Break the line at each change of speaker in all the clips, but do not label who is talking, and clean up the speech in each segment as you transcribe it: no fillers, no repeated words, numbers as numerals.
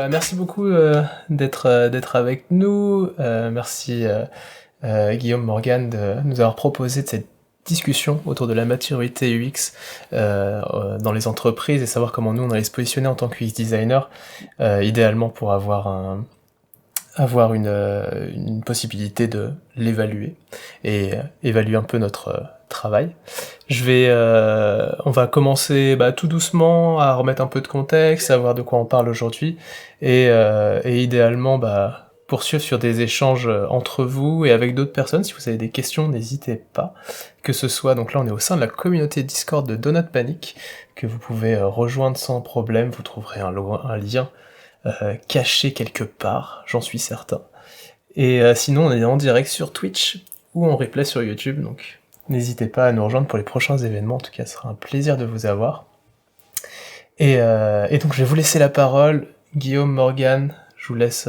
Merci beaucoup d'être avec nous. Merci Guillaume Morgan de nous avoir proposé de cette discussion autour de la maturité UX dans les entreprises et savoir comment nous on allait se positionner en tant que UX designer, idéalement pour avoir une possibilité de l'évaluer et évaluer un peu notre travail. On va commencer tout doucement à remettre un peu de contexte, savoir de quoi on parle aujourd'hui, et idéalement poursuivre sur des échanges entre vous et avec d'autres personnes. Si vous avez des questions, n'hésitez pas. Que ce soit, donc là on est au sein de la communauté Discord de Donut Panic, que vous pouvez rejoindre sans problème, vous trouverez un lien caché quelque part, j'en suis certain. Et sinon, on est en direct sur Twitch ou en replay sur YouTube, donc n'hésitez pas à nous rejoindre pour les prochains événements. En tout cas, ce sera un plaisir de vous avoir. Et donc, je vais vous laisser la parole. Guillaume, Morgan, je vous laisse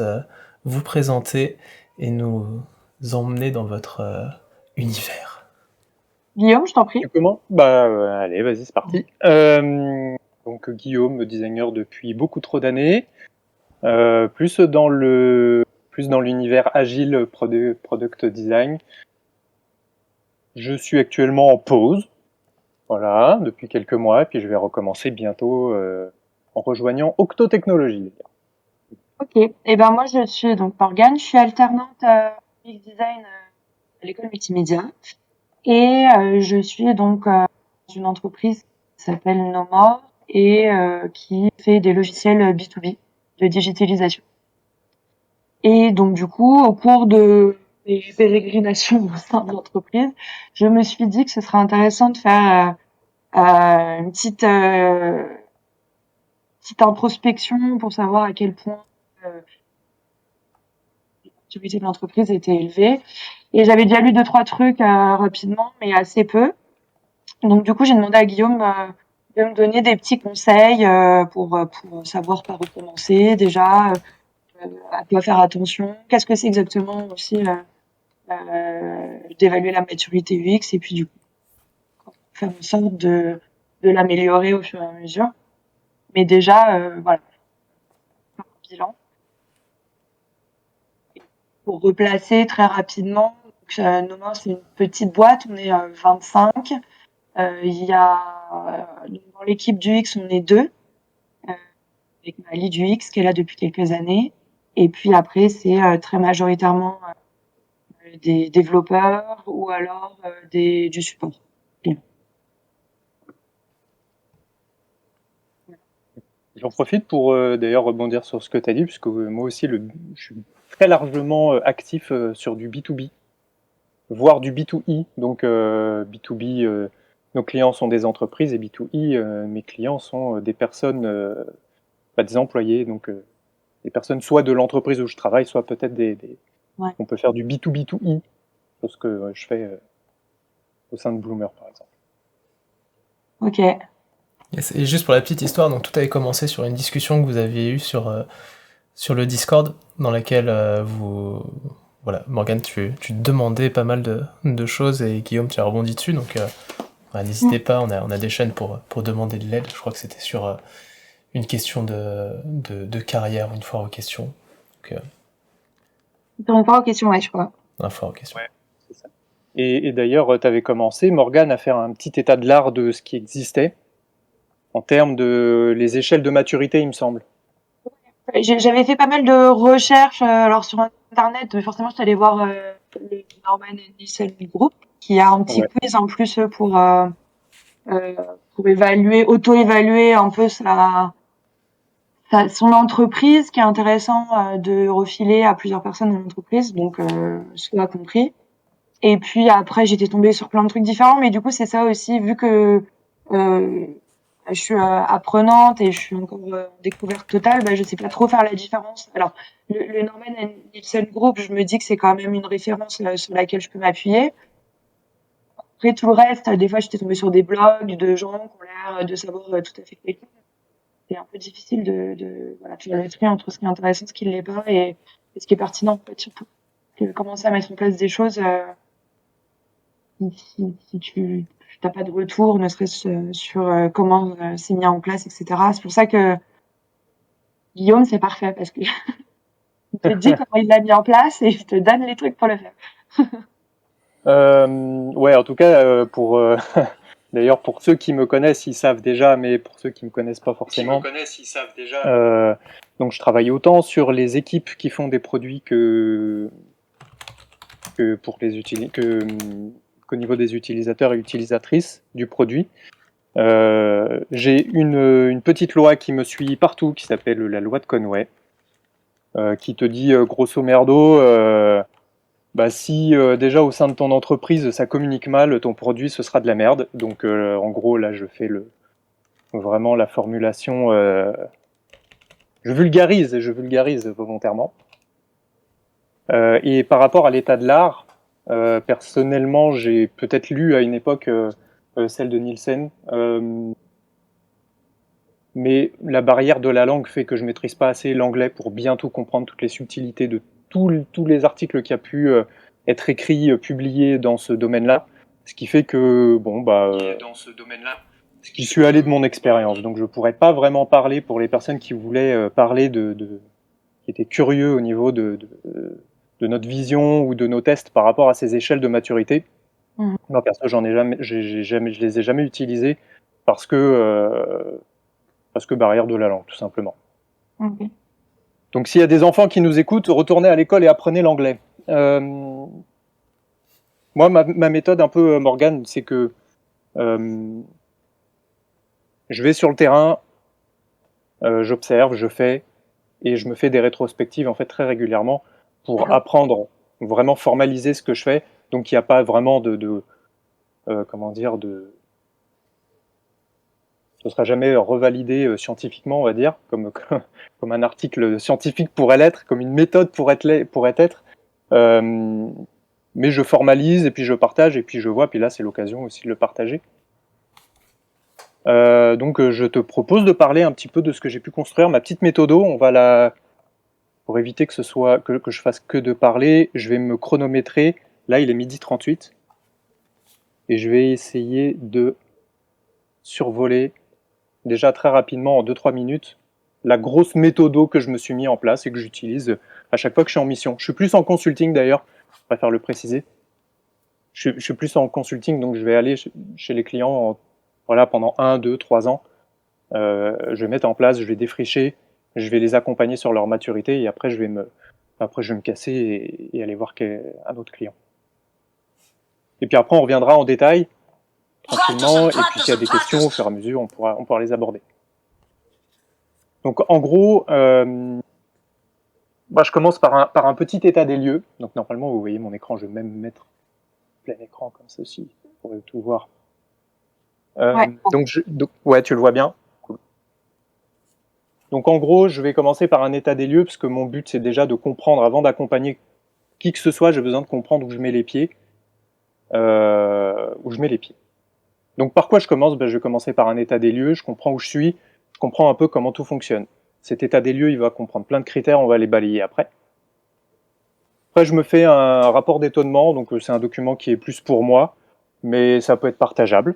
vous présenter et nous emmener dans votre univers.
Guillaume, je t'en prie.
Comment allez, vas-y, c'est parti. Donc Guillaume, designer depuis beaucoup trop d'années, plus dans l'univers agile product design. Je suis actuellement en pause, voilà, depuis quelques mois, et puis je vais recommencer bientôt en rejoignant Octo Technologies.
Ok, et ben moi je suis donc Morgane, je suis alternante UX design à l'école multimédia et je suis donc dans une entreprise qui s'appelle No More et qui fait des logiciels B2B de digitalisation. Et donc du coup, au cours de mes pérégrinations au sein de l'entreprise, je me suis dit que ce serait intéressant de faire une petite introspection pour savoir à quel point l'activité de l'entreprise était élevée. Et j'avais déjà lu 2-3 trucs rapidement, mais assez peu. Donc du coup, j'ai demandé à Guillaume de me donner des petits conseils pour savoir par où commencer déjà, à quoi faire attention, qu'est-ce que c'est exactement aussi d'évaluer la maturité UX et puis du coup faire en sorte de l'améliorer au fur et à mesure. Mais déjà, voilà, un bilan. Pour replacer très rapidement, Noma, c'est une petite boîte, on est 25. Il y a dans l'équipe du X, on est 2, avec Mali du X qui est là depuis quelques années. Et puis après, c'est très majoritairement des développeurs ou alors du support.
J'en profite pour d'ailleurs rebondir sur ce que tu as dit, puisque moi aussi, je suis très largement actif sur du B2B, voire du B2E. Donc B2B, nos clients sont des entreprises, et B2E, mes clients sont des personnes, des employés, donc des personnes soit de l'entreprise où je travaille, soit peut-être
Ouais.
on peut faire du B2B2E, chose que je fais au sein de Bloomer, par exemple.
Ok.
Yes. Et juste pour la petite histoire, donc tout avait commencé sur une discussion que vous aviez eue sur le Discord, dans laquelle voilà, Morgane, tu demandais pas mal de choses et Guillaume, tu as rebondi dessus, donc n'hésitez pas, on a des chaînes pour demander de l'aide. Je crois que c'était sur une question de carrière, une foire aux questions.
Sur une foire aux questions, ouais, je crois.
Un foire aux questions.
Ouais, c'est ça. Et d'ailleurs, tu avais commencé, Morgane, à faire un petit état de l'art de ce qui existait en termes de les échelles de maturité, il me semble.
J'avais fait pas mal de recherches alors sur internet. Forcément, je suis allée voir le Norman Nielsen Group qui a un petit quiz en plus pour évaluer, auto-évaluer un peu son entreprise, qui est intéressant de refiler à plusieurs personnes dans l'entreprise. Donc, ce qu'on a compris. Et puis après, j'étais tombée sur plein de trucs différents, mais du coup, c'est ça aussi, vu que je suis apprenante et je suis encore en découverte totale, je sais pas trop faire la différence. Alors, le Norman Nielsen Group, je me dis que c'est quand même une référence sur laquelle je peux m'appuyer. Après, tout le reste, des fois, j'étais tombée sur des blogs de gens qui ont l'air de savoir tout à fait quelque chose. C'est un peu difficile de faire le tri entre ce qui est intéressant, ce qui ne l'est pas, et ce qui est pertinent, en fait, surtout. Commencer à mettre en place des choses si tu n'as pas de retour, ne serait-ce sur comment c'est mis en place, etc. C'est pour ça que Guillaume, c'est parfait parce que il te dit comment il l'a mis en place et il te donne les trucs pour le faire.
Ouais, en tout cas, d'ailleurs, pour ceux qui me connaissent, ils savent déjà, mais pour ceux qui me connaissent pas forcément. Donc, je travaille autant sur les équipes qui font des produits que pour qu'au niveau des utilisateurs et utilisatrices du produit. J'ai une petite loi qui me suit partout, qui s'appelle la loi de Conway, qui te dit grosso merdo, si déjà au sein de ton entreprise ça communique mal, ton produit ce sera de la merde. Donc en gros là je fais vraiment la formulation, je vulgarise volontairement. Et par rapport à l'état de l'art, personnellement j'ai peut-être lu à une époque celle de Nielsen, mais la barrière de la langue fait que je maîtrise pas assez l'anglais pour bien tout comprendre, toutes les subtilités de tous les articles qui a pu être écrits, publiés dans ce domaine-là, ce qui fait que j'y suis allé de mon expérience, donc je pourrais pas vraiment parler pour les personnes qui voulaient parler qui étaient curieux au niveau de notre vision ou de nos tests par rapport à ces échelles de maturité. Moi perso, je les ai jamais utilisés parce que barrière de la langue, tout simplement.
Okay.
Donc s'il y a des enfants qui nous écoutent, retournez à l'école et apprenez l'anglais. Moi, ma méthode un peu, Morgane, c'est que je vais sur le terrain, j'observe, je fais, et je me fais des rétrospectives en fait très régulièrement pour apprendre, vraiment formaliser ce que je fais. Donc il n'y a pas vraiment ce sera jamais revalidé scientifiquement, on va dire, comme un article scientifique pourrait l'être, comme une méthode pourrait être. Mais je formalise et puis je partage et puis je vois, puis là c'est l'occasion aussi de le partager. Donc je te propose de parler un petit peu de ce que j'ai pu construire, ma petite méthodo. Pour éviter que je fasse que de parler, je vais me chronométrer. Là il est 12h38 et je vais essayer de survoler déjà très rapidement en 2-3 minutes la grosse méthodo que je me suis mis en place et que j'utilise à chaque fois que je suis en mission. Je suis plus en consulting d'ailleurs, je préfère le préciser. Je suis plus en consulting, donc je vais aller chez les clients pendant 1, 2, 3 ans. Je vais mettre en place, je vais défricher, je vais les accompagner sur leur maturité et après je vais me casser et aller voir un autre client. Et puis après on reviendra en détail tranquillement, et puis s'il y a des questions au fur et à mesure, on pourra les aborder. Donc en gros, je commence par un petit état des lieux. Donc normalement, vous voyez mon écran, je vais même mettre plein écran comme ceci, pour tout voir.
Ouais.
Ouais, tu le vois bien. Cool. Donc en gros, je vais commencer par un état des lieux, parce que mon but c'est déjà de comprendre, avant d'accompagner qui que ce soit, j'ai besoin de comprendre où je mets les pieds. Donc par quoi je commence ? Je vais commencer par un état des lieux, je comprends où je suis, je comprends un peu comment tout fonctionne. Cet état des lieux, il va comprendre plein de critères, on va les balayer après. Après, je me fais un rapport d'étonnement, donc c'est un document qui est plus pour moi, mais ça peut être partageable.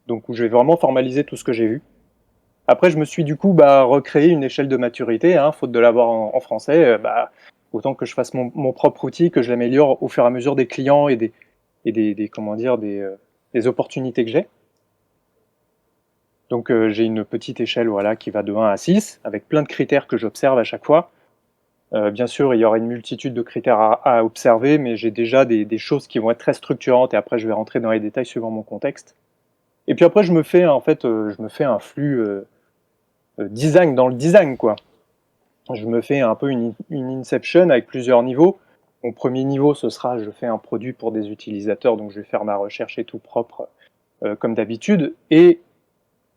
Donc où je vais vraiment formaliser tout ce que j'ai vu. Après, je me suis du coup recréé une échelle de maturité, faute de l'avoir en français, autant que je fasse mon propre outil, que je l'améliore au fur et à mesure des clients et des opportunités que j'ai. Donc j'ai une petite échelle qui va de 1 à 6, avec plein de critères que j'observe à chaque fois. Bien sûr, il y aura une multitude de critères à observer, mais j'ai déjà des choses qui vont être très structurantes, et après je vais rentrer dans les détails suivant mon contexte. Et puis après, je me fais un flux design dans le design, quoi. Je me fais un peu une inception avec plusieurs niveaux. Mon premier niveau, ce sera, je fais un produit pour des utilisateurs, donc je vais faire ma recherche et tout propre, comme d'habitude, et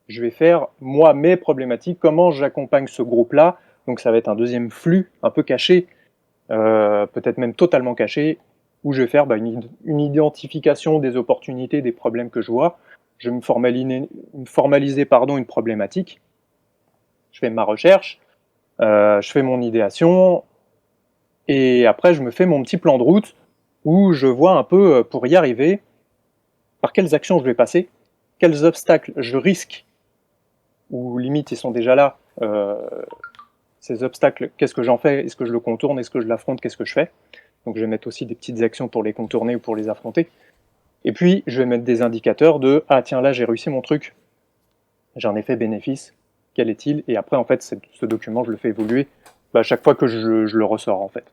je vais faire, moi, mes problématiques, comment j'accompagne ce groupe-là. Donc ça va être un deuxième flux, un peu caché, peut-être même totalement caché, où je vais faire une identification des opportunités, des problèmes que je vois. Je vais me formaliser une problématique. Je fais ma recherche, je fais mon idéation, et après je me fais mon petit plan de route, où je vois un peu, pour y arriver, par quelles actions je vais passer, quels obstacles je risque, ou limite ils sont déjà là, ces obstacles, qu'est-ce que j'en fais? Est-ce que je le contourne? Est-ce que je l'affronte? Qu'est-ce que je fais? Donc je vais mettre aussi des petites actions pour les contourner ou pour les affronter. Et puis je vais mettre des indicateurs de ah tiens là j'ai réussi mon truc, j'en ai fait bénéfice, quel est-il? Et après en fait ce document je le fais évoluer à chaque fois que je le ressors en fait.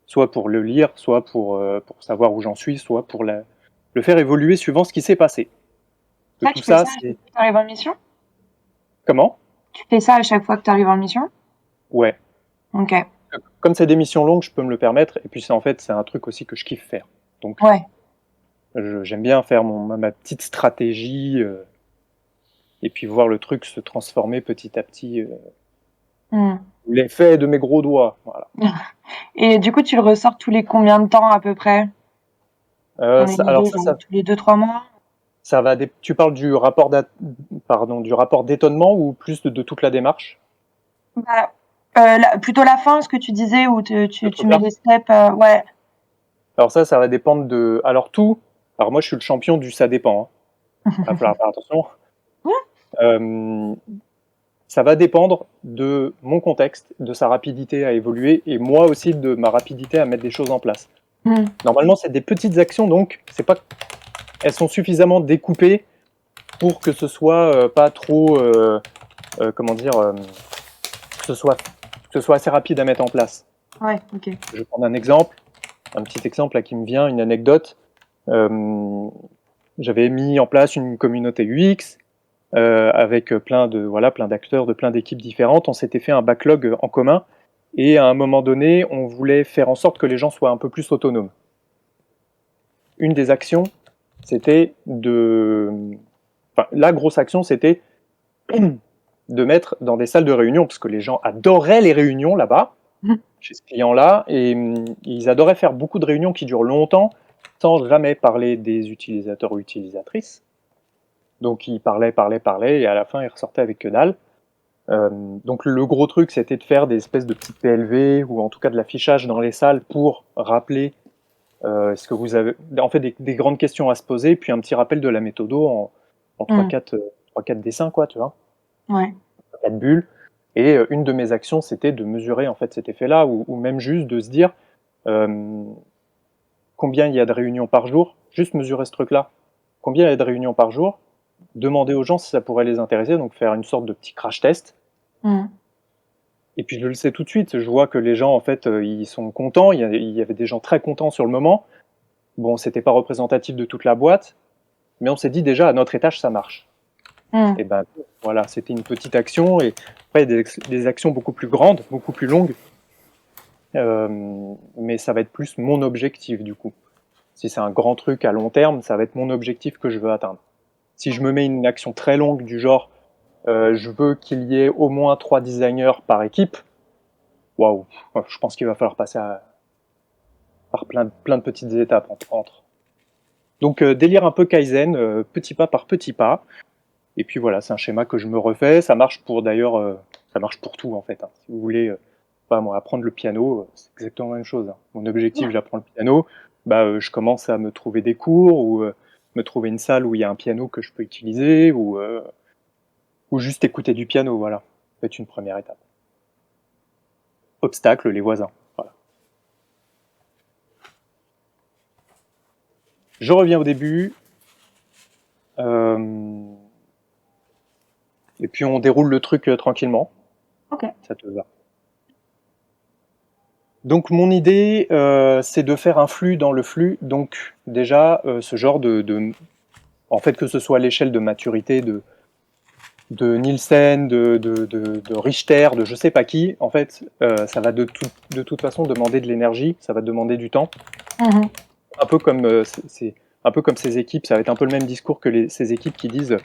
Soit pour le lire, soit pour savoir où j'en suis, soit pour le faire évoluer suivant ce qui s'est passé.
Ça,
Tout
tu fais
ça,
ça à chaque
c'est...
fois que tu arrives en mission?
Comment?
Tu fais ça à chaque fois que tu arrives en mission?
Ouais.
Ok.
Comme c'est des missions longues, je peux me le permettre. Et puis c'est un truc aussi que je kiffe faire. Donc
Ouais.
j'aime bien faire ma petite stratégie et puis voir le truc se transformer petit à petit. L'effet de mes gros doigts. Voilà.
Et du coup, tu le ressors tous les combien de temps à peu près?
Alors
tous les 2-3 mois?
Ça va. Tu parles du rapport d'étonnement ou plus de toute la démarche?
Bah, plutôt la fin, ce que tu disais, où tu mets
là
les steps. Ouais.
Alors ça va dépendre de... Alors moi je suis le champion du ça dépend. Hein. Il va falloir faire attention. Ça va dépendre de mon contexte, de sa rapidité à évoluer, et moi aussi de ma rapidité à mettre des choses en place. Normalement, c'est des petites actions, donc elles sont suffisamment découpées pour que ce soit pas trop, que ce soit assez rapide à mettre en place.
Ouais, ok.
Je vais prendre un petit exemple là qui me vient, une anecdote. J'avais mis en place une communauté UX avec plein d'acteurs, de plein d'équipes différentes. On s'était fait un backlog en commun et à un moment donné, on voulait faire en sorte que les gens soient un peu plus autonomes. Une des actions, c'était la grosse action, c'était de mettre dans des salles de réunion, parce que les gens adoraient les réunions là-bas, chez ce client-là, et ils adoraient faire beaucoup de réunions qui durent longtemps, sans jamais parler des utilisateurs ou utilisatrices. Donc ils parlaient, et à la fin ils ressortaient avec que dalle. Donc le gros truc, c'était de faire des espèces de petites PLV, ou en tout cas de l'affichage dans les salles pour rappeler ce que vous avez... En fait, des grandes questions à se poser, puis un petit rappel de la méthodo en 3-4 dessins, quoi, tu vois.
Ouais.
4 bulles. Et une de mes actions, c'était de mesurer en fait cet effet-là, ou même juste de se dire combien il y a de réunions par jour, juste mesurer ce truc-là. Combien il y a de réunions par jour, demander aux gens si ça pourrait les intéresser, donc faire une sorte de petit crash test. Et puis je le sais tout de suite, je vois que les gens en fait ils sont contents, il y avait des gens très contents sur le moment. Bon, c'était pas représentatif de toute la boîte, mais on s'est dit déjà à notre étage ça marche. Et ben voilà, c'était une petite action, et après des actions beaucoup plus grandes, beaucoup plus longues, mais ça va être plus mon objectif du coup. Si c'est un grand truc à long terme, ça va être mon objectif que je veux atteindre. Si je me mets une action très longue du genre je veux qu'il y ait au moins 3 designers par équipe, waouh, je pense qu'il va falloir passer par plein de petites étapes entre. Donc délire un peu Kaizen, petit pas par petit pas. Et puis voilà, c'est un schéma que je me refais. Ça marche pour tout en fait. Hein. Si vous voulez, apprendre le piano, c'est exactement la même chose. Hein. Mon objectif, j'apprends le piano. Je commence à me trouver des cours, ou me trouver une salle où il y a un piano que je peux utiliser, ou juste écouter du piano. Voilà, c'est une première étape. Obstacle, les voisins. Voilà. Je reviens au début. Et puis on déroule le truc tranquillement.
Ok.
Ça te va. Donc mon idée, c'est de faire un flux dans le flux. Donc déjà, ce genre en fait, que ce soit à l'échelle de maturité de Nielsen, de Richter, de je sais pas qui, en fait, ça va de toute façon demander de l'énergie, ça va demander du temps. Un peu comme un peu comme ces équipes, ça va être un peu le même discours que ces équipes qui disent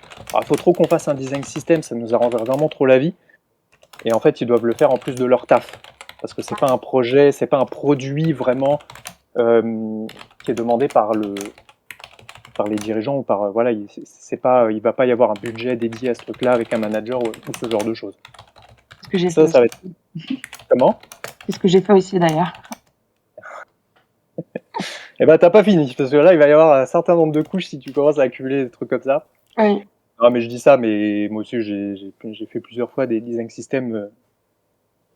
faut trop qu'on fasse un design system, ça nous arrangerait vraiment trop la vie. Et en fait, ils doivent le faire en plus de leur taf. Parce que c'est pas un projet, c'est pas un produit vraiment qui est demandé par les dirigeants, ou par il va pas y avoir un budget dédié à ce truc-là avec un manager ou ce genre de choses.
Ce que j'ai fait
ça va être... Comment ?
C'est ce que j'ai fait aussi d'ailleurs.
Eh ben t'as pas fini, parce que là il va y avoir un certain nombre de couches si tu commences à accumuler des trucs comme ça.
Oui.
Non, mais je dis ça, mais moi aussi, j'ai fait plusieurs fois des design systems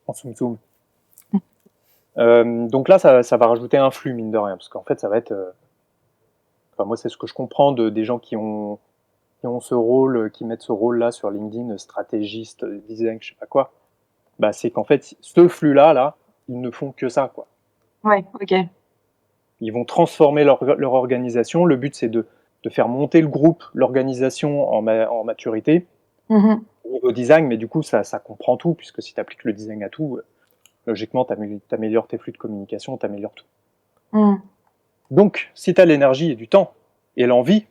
en Tsum Tsum. Donc là, ça va rajouter un flux, mine de rien, parce qu'en fait, ça va être... Enfin, moi, c'est ce que je comprends des gens qui ont ce rôle, qui mettent ce rôle-là sur LinkedIn, stratégiste, design, je sais pas quoi. Bah, c'est qu'en fait, ce flux-là, ils ne font que ça, quoi.
Ouais, ok.
Ils vont transformer leur organisation. Le but, c'est de faire monter le groupe, l'organisation en maturité
Mhm.
au niveau design, mais du coup, ça comprend tout, puisque si tu appliques le design à tout, logiquement, tu améliores tes flux de communication, tu améliores tout.
Mhm.
Donc, si tu as l'énergie et du temps, et l'envie,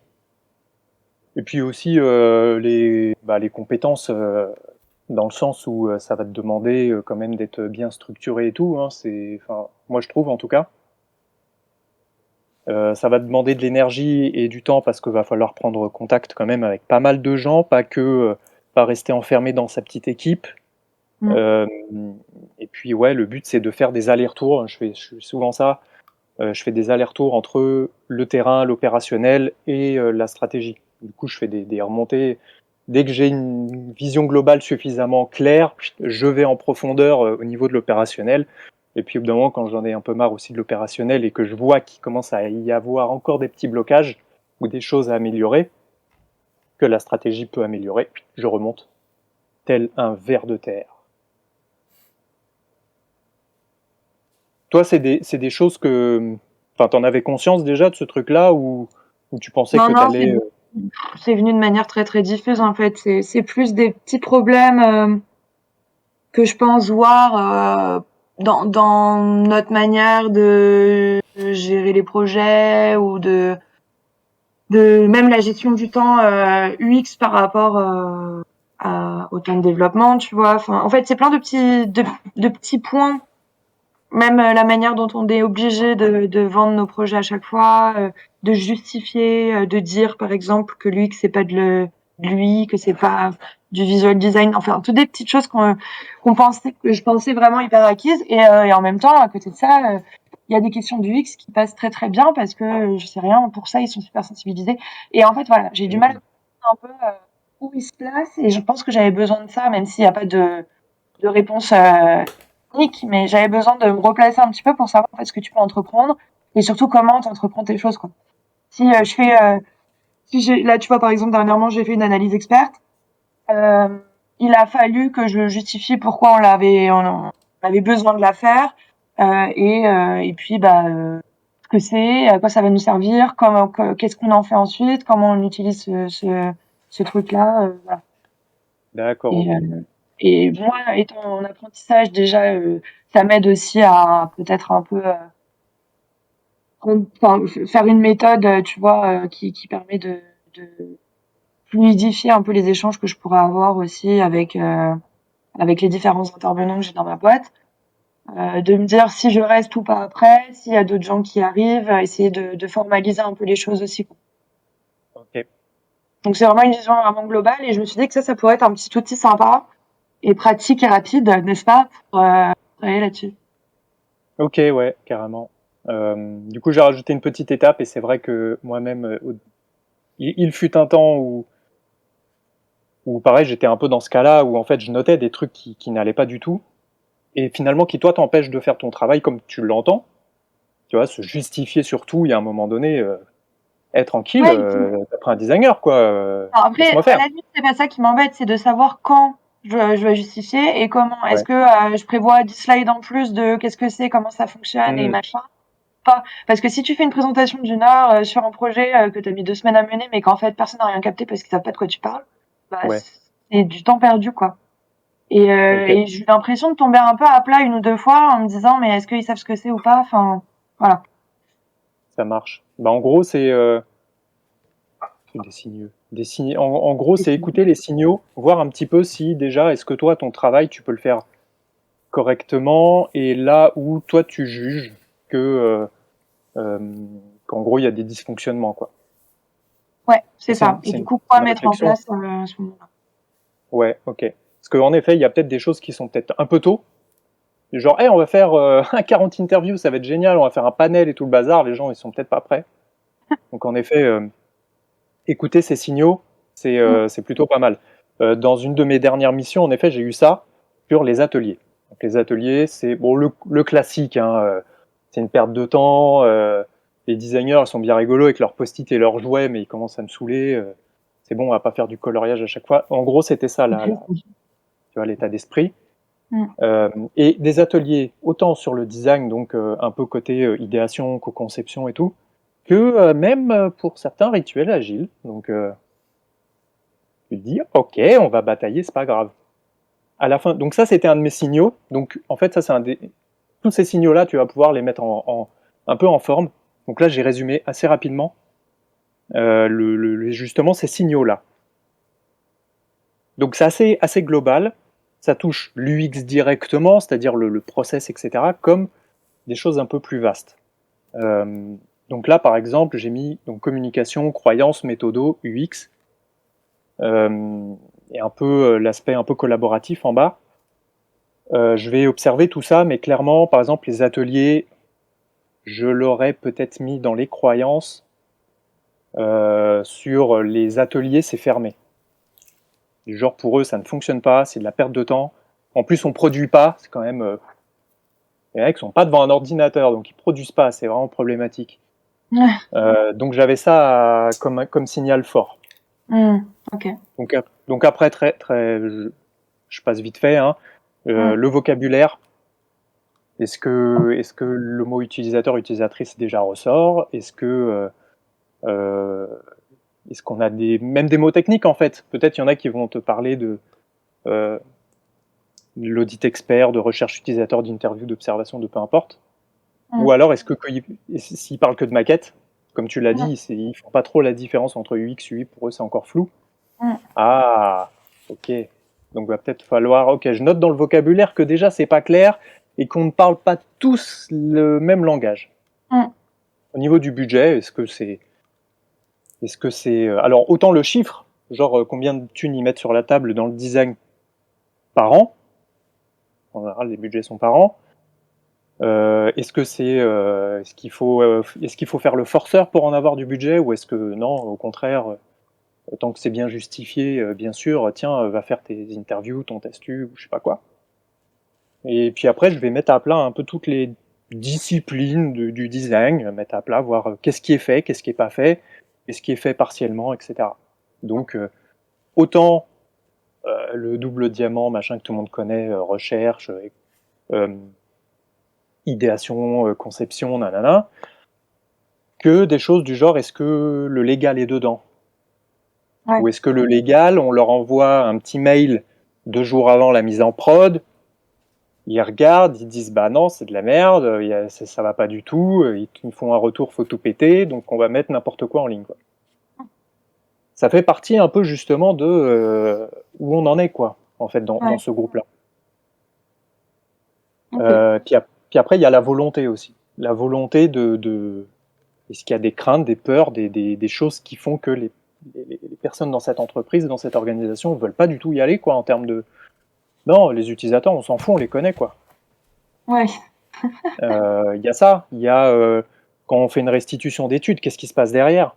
et puis aussi les compétences, dans le sens où ça va te demander quand même d'être bien structuré et tout, hein, moi je trouve en tout cas, ça va te demander de l'énergie et du temps parce qu'il va falloir prendre contact quand même avec pas mal de gens, pas rester enfermé dans sa petite équipe.
Mm.
Et puis ouais, le but c'est de faire des allers-retours. Je fais souvent ça. Je fais des allers-retours entre le terrain, l'opérationnel et la stratégie. Du coup, je fais des remontées. Dès que j'ai une vision globale suffisamment claire, je vais en profondeur au niveau de l'opérationnel. Et puis au bout d'un moment, quand j'en ai un peu marre aussi de l'opérationnel et que je vois qu'il commence à y avoir encore des petits blocages ou des choses à améliorer, que la stratégie peut améliorer, je remonte tel un ver de terre. Toi, c'est des choses que... Enfin, t'en avais conscience déjà de ce truc-là ou tu pensais
Non,
que
non,
t'allais...
c'est venu de manière très très diffuse en fait. C'est plus des petits problèmes que je pense voir dans notre manière de gérer les projets ou de même la gestion du temps UX par rapport au temps de développement, tu vois. Enfin, en fait, c'est plein de petits points. Même la manière dont on est obligé de vendre nos projets à chaque fois, de justifier, de dire par exemple que l'UX c'est pas de lui, que c'est pas du visual design, enfin toutes des petites choses que je pensais vraiment hyper acquises et en même temps à côté de ça, il y a des questions du UX qui passent très très bien parce que je sais rien pour ça, ils sont super sensibilisés et en fait voilà, j'ai du mal à comprendre un peu où ils se placent et je pense que j'avais besoin de ça même s'il n'y a pas de réponse technique, mais j'avais besoin de me replacer un petit peu pour savoir en fait ce que tu peux entreprendre et surtout comment tu entreprends tes choses quoi. Si je fais si j'ai là tu vois par exemple dernièrement j'ai fait une analyse experte, euh, il a fallu que je justifie pourquoi on avait besoin de la faire et puis ce que c'est, à quoi ça va nous servir, qu'est-ce qu'on en fait ensuite, comment on utilise ce truc là, voilà.
D'accord,
Et,
ok.
et moi, étant en apprentissage, déjà, ça m'aide aussi à peut-être un peu faire une méthode, tu vois, qui permet de fluidifier un peu les échanges que je pourrais avoir aussi avec les différents intervenants que j'ai dans ma boîte. De me dire si je reste ou pas après, s'il y a d'autres gens qui arrivent, essayer de formaliser un peu les choses aussi, quoi.
Ok,
Donc c'est vraiment une vision vraiment globale et je me suis dit que ça pourrait être un petit outil sympa et pratique et rapide, n'est-ce pas, pour travailler là-dessus.
ok, ouais, carrément. Du coup, j'ai rajouté une petite étape et c'est vrai que moi-même, il fut un temps où pareil, j'étais un peu dans ce cas-là où en fait, je notais des trucs qui n'allaient pas du tout et finalement qui toi t'empêchent de faire ton travail comme tu l'entends. Tu vois, se justifier surtout, il y a un moment donné, tranquille,
Ouais, et puis,
t'as pris un designer quoi,
alors après,
laisse-moi
à
faire.
la limite, c'est pas ça qui m'embête, c'est de savoir quand je vais justifier et comment. Est-ce
Ouais.
que je prévois 10 slides en plus de qu'est-ce que c'est, comment ça fonctionne et
Hmm,
machin? Pas. Parce que si tu fais une présentation d'une heure sur un projet que tu as mis 2 semaines à mener, mais qu'en fait personne n'a rien capté parce qu'ils savent pas de quoi tu parles, bah
ouais.
c'est du temps perdu quoi.
Ok,
Et j'ai eu l'impression de tomber un peu à plat une ou deux fois en me disant mais est-ce qu'ils savent ce que c'est ou pas? Enfin, voilà.
ça marche. Bah en gros, c'est des signaux. En gros, c'est écouter les signaux, voir un petit peu si déjà, est-ce que toi, ton travail, tu peux le faire correctement, et là où toi, tu juges que euh, qu'en gros, il y a des dysfonctionnements, quoi.
Ouais, c'est
Et
ça. Et du coup,
c'est
quoi
une
mettre en
réflexion.
place à ce moment-là?
Ouais, ok. Parce qu'en effet, il y a peut-être des choses qui sont peut-être un peu tôt. Genre, hey, on va faire un 40 interviews, ça va être génial, on va faire un panel et tout le bazar. Les gens, ils sont peut-être pas prêts. Donc, en effet, écouter ces signaux c'est plutôt pas mal. Dans une de mes dernières missions, en effet, j'ai eu ça sur les ateliers. Donc, les ateliers, c'est bon, le classique, hein, c'est une perte de temps. Les designers, ils sont bien rigolos avec leurs post-it et leurs jouets, mais ils commencent à me saouler. C'est bon, on va pas faire du coloriage à chaque fois. En gros, c'était ça, là, tu vois, l'état d'esprit. Et des ateliers, autant sur le design, donc un peu côté idéation, co-conception et tout, que même pour certains rituels agiles. Donc, tu te dis, ok, on va batailler, c'est pas grave. À la fin, donc ça, c'était un de mes signaux. Donc, en fait, ça, c'est tous ces signaux-là, tu vas pouvoir les mettre un peu en forme. Donc là, j'ai résumé assez rapidement justement ces signaux-là. Donc c'est assez global. Ça touche l'UX directement, c'est-à-dire le process, etc., comme des choses un peu plus vastes. Donc là, par exemple, j'ai mis donc, communication, croyance, méthodo, UX, et un peu l'aspect un peu collaboratif en bas. Je vais observer tout ça, mais clairement, par exemple, les ateliers, je l'aurais peut-être mis dans les croyances. Sur les ateliers, c'est fermé. Du genre, pour eux, ça ne fonctionne pas, c'est de la perte de temps. En plus, on produit pas, c'est quand même... les mecs sont pas devant un ordinateur, donc ils produisent pas, c'est vraiment problématique. Donc j'avais ça comme signal fort.
Ok.
Donc après, je passe vite fait, hein. Le vocabulaire, est-ce que le mot utilisateur, utilisatrice déjà ressort? Est-ce qu'on a même des mots techniques en fait? Peut-être il y en a qui vont te parler de l'audit expert, de recherche utilisateur, d'interview, d'observation, de peu importe. Ou alors est-ce que s'ils parlent que de maquettes, comme tu l'as dit, ils font pas trop la différence entre UX, UI, pour eux c'est encore flou. Ah, ok. Donc va peut-être falloir, ok, je note dans le vocabulaire que déjà c'est pas clair et qu'on ne parle pas tous le même langage. Au niveau du budget, est-ce que c'est, alors autant le chiffre, genre combien de thunes ils mettent sur la table dans le design par an. En général, les budgets sont par an. Est-ce qu'il faut faire le forceur pour en avoir du budget, ou est-ce que non, au contraire, tant que c'est bien justifié, bien sûr, tiens, va faire tes interviews, ton testu, ou je sais pas quoi. Et puis après, je vais mettre à plat un peu toutes les disciplines du design, mettre à plat, voir qu'est-ce qui est fait, qu'est-ce qui est pas fait, qu'est-ce qui est fait partiellement, etc. Donc, autant le double diamant, machin que tout le monde connaît, recherche, idéation, conception, nanana, que des choses du genre, est-ce que le légal est dedans? Ou est-ce que le légal, on leur envoie un petit mail 2 jours avant la mise en prod, ils regardent, ils disent bah non, c'est de la merde, ça va pas du tout, ils font un retour, faut tout péter, donc on va mettre n'importe quoi en ligne, quoi. Ça fait partie un peu justement de où on en est, quoi, en fait, dans ce groupe-là. Puis après, il y a la volonté aussi. La volonté est-ce qu'il y a des craintes, des peurs, des choses qui font que les personnes dans cette entreprise, dans cette organisation, ne veulent pas du tout y aller, quoi, en termes de... Non, les utilisateurs, on s'en fout, on les connaît, quoi.
Ouais.
Il y a ça. Il y a quand on fait une restitution d'études, qu'est-ce qui se passe derrière?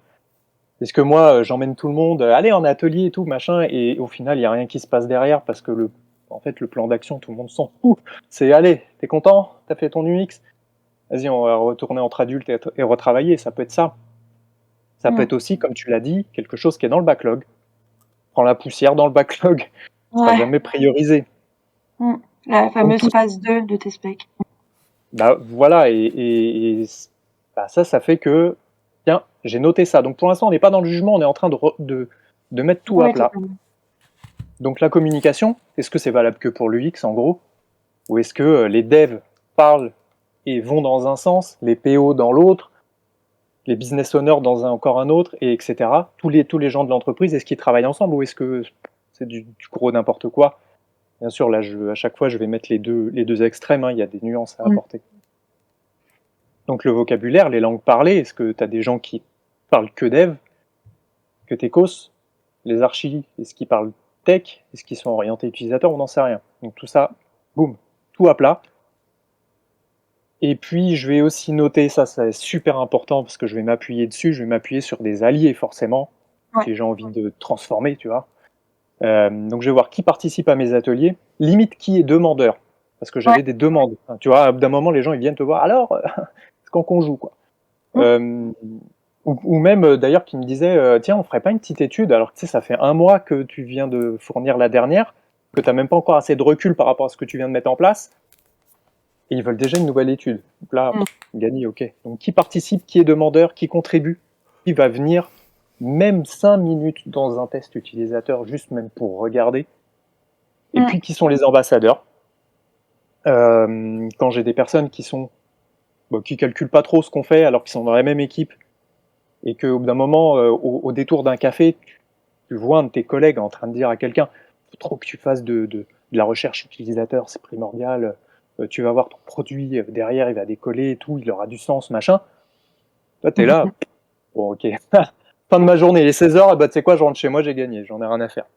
Est-ce que moi, j'emmène tout le monde, allez en atelier et tout, machin, et au final, il n'y a rien qui se passe derrière parce que en fait, le plan d'action, tout le monde s'en fout. C'est, allez, t'es content? T'as fait ton UX? Vas-y, on va retourner entre adultes et retravailler. Ça peut être ça. Ça peut être aussi, comme tu l'as dit, quelque chose qui est dans le backlog. Prends la poussière dans le backlog. Ça sera jamais priorisé.
La fameuse phase 2 de tes specs.
Bah voilà, et bah, ça fait que, tiens, j'ai noté ça. Donc pour l'instant, on n'est pas dans le jugement, on est en train de mettre tout à plat. Donc la communication, est-ce que c'est valable que pour l'UX en gros? Ou est-ce que les devs parlent et vont dans un sens, les PO dans l'autre, les business owners dans encore un autre, et etc. Tous les gens de l'entreprise, est-ce qu'ils travaillent ensemble ou est-ce que c'est du gros n'importe quoi? Bien sûr, là, à chaque fois, je vais mettre les deux extrêmes, hein, il y a des nuances à apporter. Donc le vocabulaire, les langues parlées, est-ce que tu as des gens qui parlent que dev, que techos? Les archis, est-ce qu'ils parlent tech? Est-ce qu'ils sont orientés utilisateurs? On n'en sait rien. Donc tout ça, boum, tout à plat. Et puis je vais aussi noter, ça c'est super important parce que je vais m'appuyer dessus, je vais m'appuyer sur des alliés forcément.
Ouais.
si j'ai envie de transformer, tu vois. Donc je vais voir qui participe à mes ateliers, limite qui est demandeur, parce que j'avais des demandes. Enfin, tu vois, d'un moment, les gens ils viennent te voir, alors, c'est quand qu'on joue, quoi. Ou même d'ailleurs qui me disaient, tiens, on ferait pas une petite étude, alors que tu sais, ça fait 1 mois que tu viens de fournir la dernière, que tu n'as même pas encore assez de recul par rapport à ce que tu viens de mettre en place, et ils veulent déjà une nouvelle étude. Donc là, gagné, ok. Donc qui participe, qui est demandeur, qui contribue, qui va venir même 5 minutes dans un test utilisateur, juste même pour regarder, et puis qui sont les ambassadeurs. Quand j'ai des personnes qui sont qui calculent pas trop ce qu'on fait alors qu'ils sont dans la même équipe, et qu'au bout d'un moment, au détour d'un café, tu vois un de tes collègues en train de dire à quelqu'un, faut trop que tu fasses de la recherche utilisateur, c'est primordial, tu vas voir ton produit derrière, il va décoller et tout, il aura du sens, machin. Toi, t'es là, bon, ok, fin de ma journée, il est 16h, bah, tu sais quoi, je rentre chez moi, j'ai gagné, j'en ai rien à faire.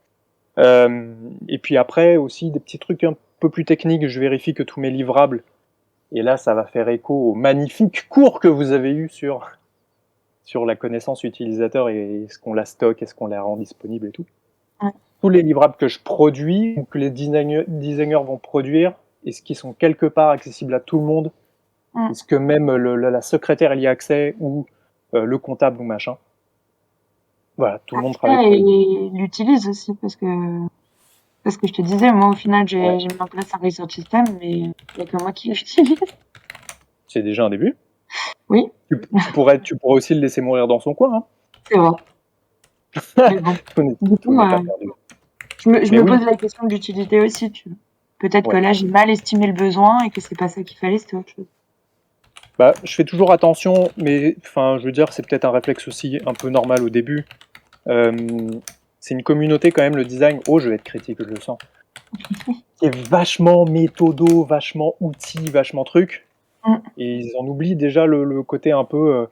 Et puis après, aussi, des petits trucs un peu plus techniques, je vérifie que tous mes livrables, et là, ça va faire écho au magnifique cours que vous avez eu sur la connaissance utilisateur et est-ce qu'on la stocke, est-ce qu'on la rend disponible et tout. Tous les livrables que je produis ou que les designers vont produire, est-ce qu'ils sont quelque part accessibles à tout le monde? Est-ce que même la secrétaire elle y a accès ou le comptable ou machin? Voilà, tout le monde travaille pour
Et l'utilise aussi parce que je te disais, moi au final j'ai mis en place un research system, mais il n'y a que moi qui l'utilise.
C'est déjà un début.
Oui.
Tu pourrais aussi le laisser mourir dans son coin. Hein.
C'est vrai. Mais bon.
Tout n'est pas perdu.
Je me pose la question de l'utilité aussi. Peut-être que là j'ai mal estimé le besoin et que c'est pas ça qu'il fallait, c'était autre chose.
Bah, je fais toujours attention, mais enfin, je veux dire, c'est peut-être un réflexe aussi un peu normal au début. C'est une communauté quand même, le design. Oh, je vais être critique, je le sens. Qui est vachement méthodo, vachement outil, vachement truc. Et ils en oublient déjà le côté un peu.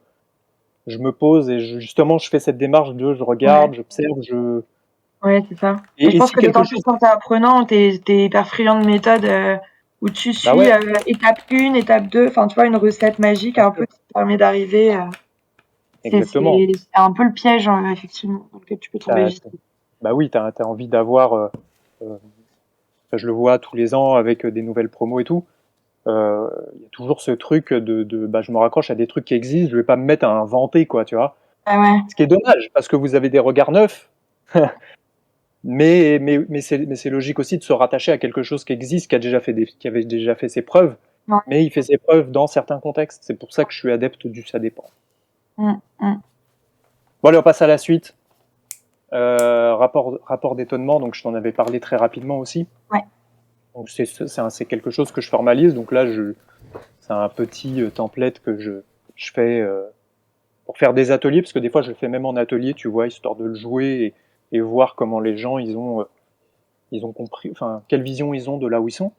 Je me pose et justement, je fais cette démarche de je regarde, j'observe, je.
Ouais, c'est ça.
Et
je pense
si
que
quelque
d'autant plus
chose.
quand t'es apprenant, t'es hyper friand de méthodes où tu suis étape 1, étape 2, enfin tu vois, une recette magique un peu qui te permet d'arriver.
Exactement.
C'est un peu le piège, effectivement, dans lequel tu peux tomber vite.
Bah oui, t'as envie d'avoir. Je le vois tous les ans avec des nouvelles promos et tout. Il y a toujours ce truc bah, je me raccroche à des trucs qui existent, je vais pas me mettre à inventer, quoi, tu vois.
Ah ouais.
Ce qui est dommage, parce que vous avez des regards neufs. mais c'est logique aussi de se rattacher à quelque chose qui existe, qui avait déjà fait ses preuves, mais il fait ses preuves dans certains contextes. C'est pour ça que je suis adepte du ça dépend.
Bon,
allez, on passe à la suite. Rapport d'étonnement, donc je t'en avais parlé très rapidement aussi.
Ouais.
Donc c'est quelque chose que je formalise. Donc là, c'est un petit template que je fais pour faire des ateliers, parce que des fois je le fais même en atelier, tu vois, histoire de le jouer et voir comment les gens ils ont compris, enfin quelle vision ils ont de là où ils sont.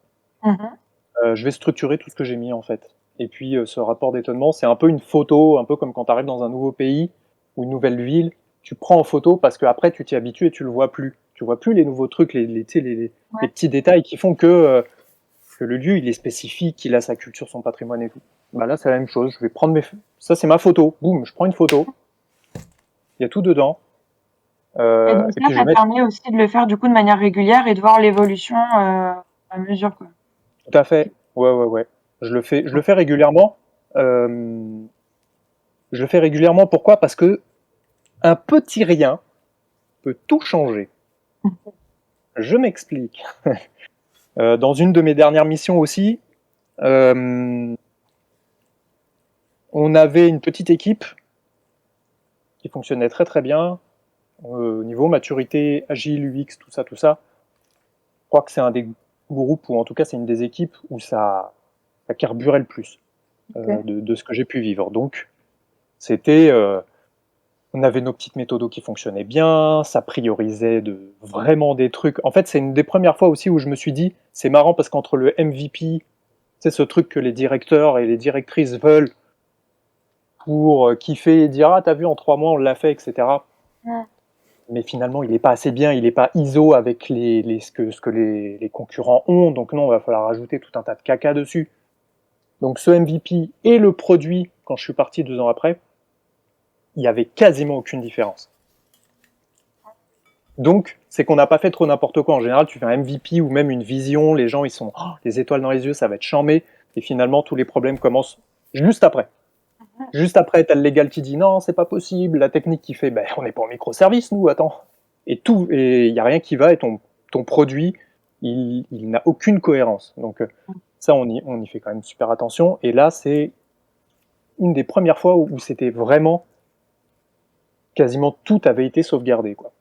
Je vais structurer tout ce que j'ai mis en fait. Et puis ce rapport d'étonnement, c'est un peu une photo, un peu comme quand tu arrives dans un nouveau pays ou une nouvelle ville, tu prends en photo parce que après tu t'y habitues et tu le vois plus. Tu vois plus les nouveaux trucs, les petits détails qui font que le lieu il est spécifique, il a sa culture, son patrimoine et tout. Bah là c'est la même chose. Je vais prendre ça c'est ma photo. Boum, je prends une photo. Il y a tout dedans.
Et donc ça permet aussi de le faire du coup de manière régulière et de voir l'évolution à mesure, quoi.
Tout à fait. Ouais. Je le fais régulièrement. Je le fais régulièrement. Pourquoi? Parce que un petit rien peut tout changer. Je m'explique. Dans une de mes dernières missions aussi, on avait une petite équipe qui fonctionnait très très bien au niveau maturité, agile, UX, tout ça. Je crois que c'est un des groupes, ou en tout cas c'est une des équipes où ça carburait le plus de ce que j'ai pu vivre. Donc c'était on avait nos petites méthodos qui fonctionnaient bien, ça priorisait vraiment des trucs. En fait, c'est une des premières fois aussi où je me suis dit, c'est marrant parce qu'entre le MVP, c'est ce truc que les directeurs et les directrices veulent pour kiffer et dire ah t'as vu en 3 mois on l'a fait, etc. Mais finalement il n'est pas assez bien, il n'est pas ISO avec ce que les concurrents ont, donc non, il va falloir rajouter tout un tas de caca dessus. Donc ce MVP et le produit, quand je suis parti 2 ans après, il n'y avait quasiment aucune différence. Donc, c'est qu'on n'a pas fait trop n'importe quoi. En général, tu fais un MVP ou même une vision, les gens, ils sont les étoiles dans les yeux, ça va être charmé. Et finalement, tous les problèmes commencent juste après. Juste après, tu as le légal qui dit non, c'est pas possible. La technique qui fait, on n'est pas en microservice, nous, attends. Et il n'y a rien qui va et ton produit, il n'a aucune cohérence. Donc, ça, on y fait quand même super attention. Et là, c'est une des premières fois où c'était vraiment quasiment tout avait été sauvegardé, quoi.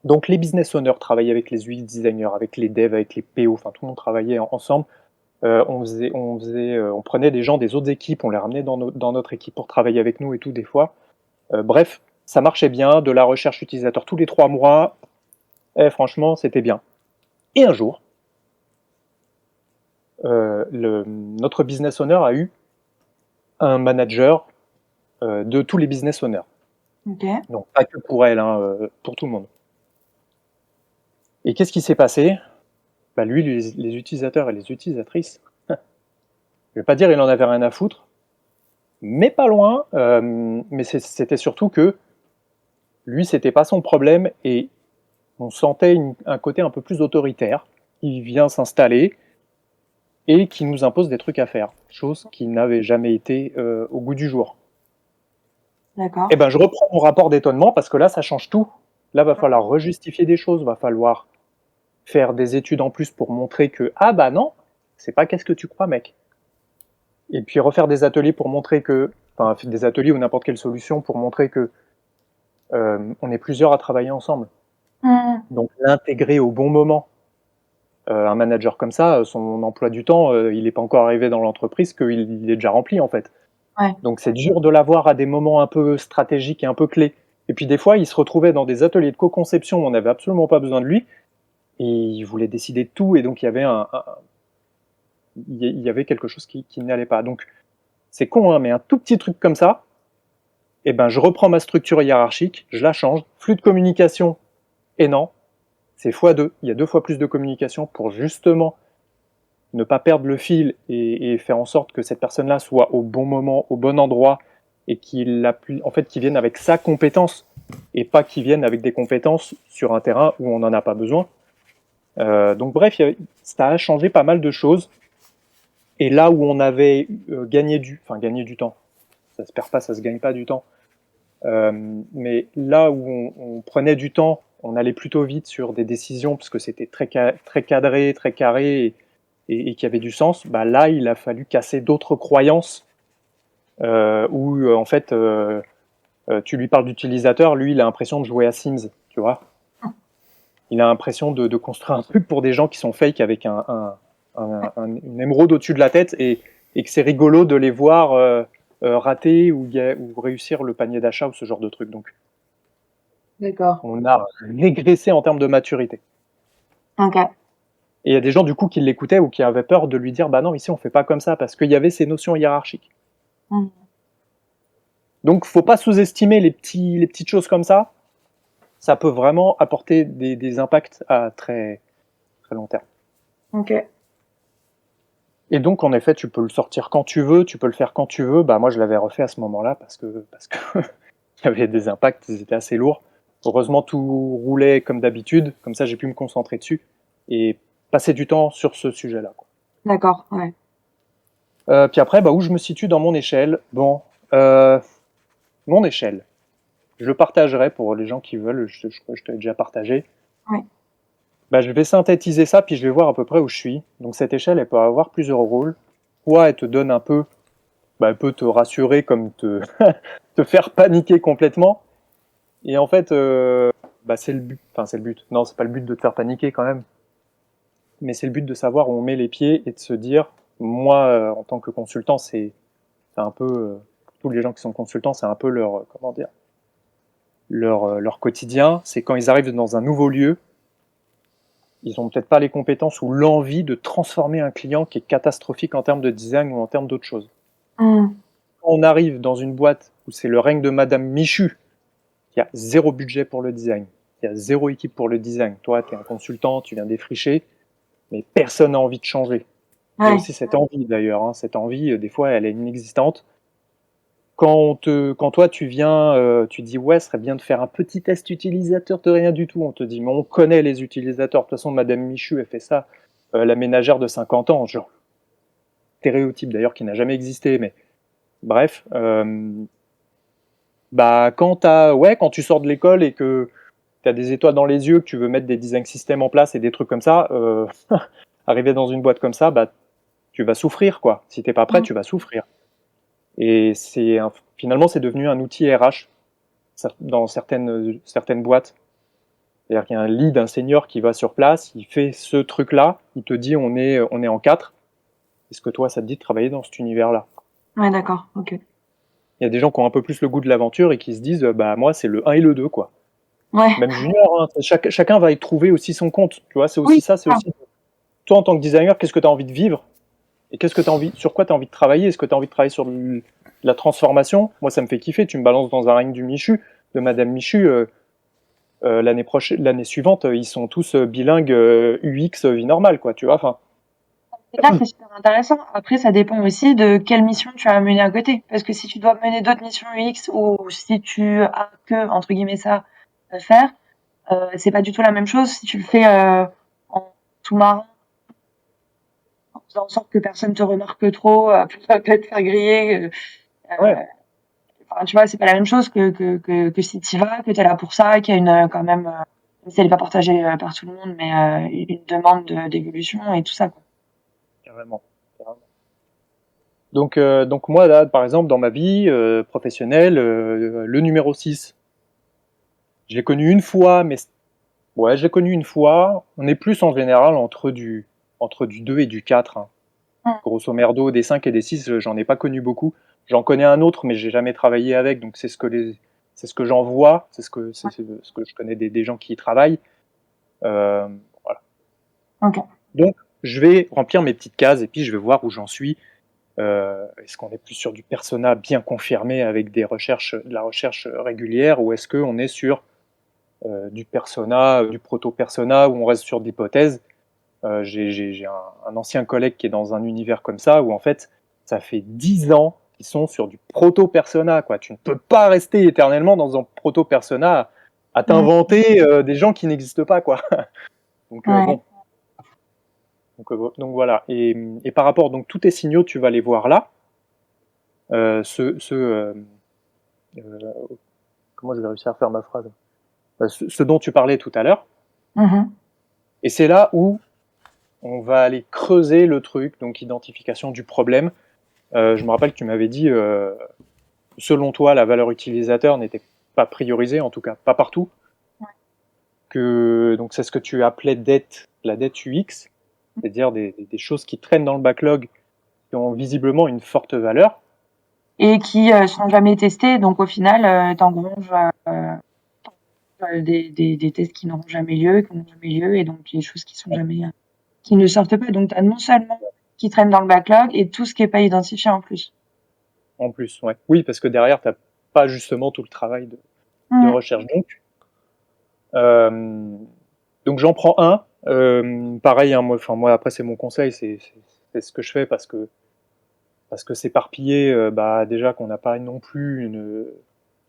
Donc les business owners travaillaient avec les UX designers, avec les devs, avec les PO, enfin tout le monde travaillait ensemble. On prenait des gens des autres équipes, on les ramenait dans notre équipe pour travailler avec nous et tout des fois. Bref, ça marchait bien, de la recherche utilisateur tous les 3 mois. Franchement, c'était bien. Et un jour, notre business owner a eu un manager de tous les business owners.
Ok.
Donc pas que pour elle, pour tout le monde. Et qu'est-ce qui s'est passé ? Lui, les utilisateurs et les utilisatrices, je vais pas dire il en avait rien à foutre, mais pas loin. Mais c'était surtout que lui, c'était pas son problème et on sentait un côté un peu plus autoritaire qui vient s'installer et qui nous impose des trucs à faire, chose qui n'avait jamais été au goût du jour.
D'accord.
Et je reprends mon rapport d'étonnement parce que là, ça change tout. Là, va falloir rejustifier des choses, va falloir faire des études en plus pour montrer que non, c'est pas qu'est-ce que tu crois, mec. Et puis refaire des ateliers pour montrer que, enfin des ateliers ou n'importe quelle solution pour montrer que on est plusieurs à travailler ensemble. Donc l'intégrer au bon moment. Un manager comme ça, son emploi du temps, il n'est pas encore arrivé dans l'entreprise qu'il est déjà rempli en fait.
Ouais.
Donc c'est dur de l'avoir à des moments un peu stratégiques et un peu clés. Et puis des fois, il se retrouvait dans des ateliers de co-conception où on n'avait absolument pas besoin de lui, et il voulait décider de tout, et donc il y avait quelque chose qui n'allait pas. Donc c'est con, mais un tout petit truc comme ça, je reprends ma structure hiérarchique, je la change, flux de communication, et non, c'est x2, il y a 2 fois plus de communication pour justement ne pas perdre le fil et faire en sorte que cette personne-là soit au bon moment, au bon endroit, et qu'il vienne avec sa compétence, et pas qu'il vienne avec des compétences sur un terrain où on n'en a pas besoin. Donc bref, ça a changé pas mal de choses, et là où on avait gagné du temps, ça se perd pas, ça se gagne pas du temps, mais là où on prenait du temps, on allait plutôt vite sur des décisions parce que c'était très cadré, très carré et qui avait du sens. Là, il a fallu casser d'autres croyances où en fait tu lui parles d'utilisateur, lui il a l'impression de jouer à Sims, tu vois. Il a l'impression de construire un truc pour des gens qui sont fake avec une émeraude au-dessus de la tête et que c'est rigolo de les voir rater ou réussir le panier d'achat ou ce genre de truc. Donc,
D'accord.
on a régressé en termes de maturité.
Ok.
Et il y a des gens du coup qui l'écoutaient ou qui avaient peur de lui dire non, ici on fait pas comme ça parce qu'il y avait ces notions hiérarchiques. Donc faut pas sous-estimer les petites choses comme ça. Ça peut vraiment apporter des impacts à très, très long terme.
Ok.
Et donc, en effet, tu peux le sortir quand tu veux, tu peux le faire quand tu veux. Moi, je l'avais refait à ce moment-là parce que il y avait des impacts, ils étaient assez lourds. Heureusement, tout roulait comme d'habitude. Comme ça, j'ai pu me concentrer dessus et passer du temps sur ce sujet-là.
D'accord, ouais.
Puis après, où je me situe dans mon échelle ? Mon échelle, je le partagerai pour les gens qui veulent. Je crois que je t'ai déjà partagé.
Oui.
Je vais synthétiser ça, puis je vais voir à peu près où je suis. Donc cette échelle, elle peut avoir plusieurs rôles. Soit elle te donne un peu, elle peut te rassurer comme te faire paniquer complètement. Et en fait, c'est le but. Enfin, c'est le but. Non, c'est pas le but de te faire paniquer quand même. Mais c'est le but de savoir où on met les pieds et de se dire, moi, en tant que consultant, c'est un peu, tous les gens qui sont consultants, c'est un peu leur quotidien. C'est quand ils arrivent dans un nouveau lieu, ils n'ont peut-être pas les compétences ou l'envie de transformer un client qui est catastrophique en termes de design ou en termes d'autres choses. Quand on arrive dans une boîte où c'est le règne de Madame Michu, il y a 0 budget pour le design, il y a 0 équipe pour le design. Toi, tu es un consultant, tu viens défricher, mais personne n'a envie de changer. Il y a aussi cette envie d'ailleurs, cette envie, des fois, elle est inexistante. quand toi tu viens, tu dis ouais, ce serait bien de faire un petit test utilisateur de rien du tout, on te dit mais on connaît les utilisateurs, de toute façon Madame Michu elle fait ça, la ménagère de 50 ans, genre stéréotype d'ailleurs qui n'a jamais existé, mais bref, bah quand tu sors de l'école et que tu as des étoiles dans les yeux, que tu veux mettre des design systems en place et des trucs comme ça, arriver dans une boîte comme ça, bah tu vas souffrir quoi. Si t'es pas prêt, tu vas souffrir. Et finalement c'est devenu un outil RH dans certaines boîtes. C'est-à-dire qu'il y a un lead, un senior qui va sur place, il fait ce truc-là, il te dit on est en 4. Est-ce que toi ça te dit de travailler dans cet univers-là?
Ouais, d'accord, ok.
Il y a des gens qui ont un peu plus le goût de l'aventure et qui se disent bah moi c'est le 1 et le 2 quoi.
Ouais,
Même junior, hein, chacun va y trouver aussi son compte. Tu vois, c'est aussi
oui,
ça, c'est aussi toi en tant que designer, qu'est-ce que tu as envie de vivre et sur quoi tu as envie de travailler? Est-ce que tu as envie de travailler sur la transformation? Moi ça me fait kiffer, tu me balances dans un règne du Michu, de Madame Michu, l'année suivante, ils sont tous bilingues UX vie normale quoi, tu vois, enfin.
c'est clair, c'est super intéressant. Après, ça dépend aussi de quelle mission tu as mené à côté. Parce que si tu dois mener d'autres missions UX ou si tu as que, entre guillemets, ça à faire, c'est pas du tout la même chose si tu le fais en sous-marin, en faisant en sorte que personne te remarque trop, pour pas te faire griller.
Ouais,
Enfin, tu vois, c'est pas la même chose que si tu y vas, que tu es là pour ça, qu'il y a quand même, même si elle n'est pas partagée par tout le monde, mais une demande d'évolution et tout ça, quoi.
carrément. Donc moi là, par exemple, dans ma vie professionnelle, le numéro 6, je l'ai connu une fois, mais ouais, je l'ai connu une fois. On est plus en général entre du 2 et du 4, hein.
Mm.
Grosso merdo, des 5 et des 6, j'en ai pas connu beaucoup. J'en connais un autre, mais j'ai jamais travaillé avec, donc c'est ce que j'en vois, c'est ce que je connais des gens qui y travaillent. Euh, voilà.
Ok.
Donc, je vais remplir mes petites cases et puis je vais voir où j'en suis. Est-ce qu'on est plus sur du persona bien confirmé avec de la recherche régulière, ou est-ce qu'on est sur du persona, du proto-persona, où on reste sur d'hypothèses? J'ai un ancien collègue qui est dans un univers comme ça, où en fait, ça fait 10 ans qu'ils sont sur du proto-persona, quoi. Tu ne peux pas rester éternellement dans un proto-persona à
Mm.
t'inventer des gens qui n'existent pas, quoi. Donc
Ouais.
bon, donc voilà. Et par rapport, donc tous tes signaux, tu vas les voir là. Euh, ce, ce, euh, euh, Comment je vais réussir à faire ma phrase? Ce dont tu parlais tout à l'heure.
Mhm.
Et c'est là où on va aller creuser le truc, donc identification du problème. Je me rappelle que tu m'avais dit, selon toi, la valeur utilisateur n'était pas priorisée, en tout cas pas partout. Donc c'est ce que tu appelais la dette UX, c'est-à-dire des choses qui traînent dans le backlog, qui ont visiblement une forte valeur.
Et qui sont jamais testés, donc au final, t'engranges des tests qui n'auront jamais lieu, qui n'ont jamais lieu, et donc des choses qui sont jamais, qui ne sortent pas. Donc t'as non seulement qui traînent dans le backlog et tout ce qui est pas identifié en plus.
En plus, ouais. Oui, parce que derrière, tu n'as pas justement tout le travail de
Mm.
recherche. Euh, donc j'en prends un. Pareil, hein, moi après c'est mon conseil, c'est ce que je fais parce que s'éparpiller, bah déjà qu'on n'a pas non plus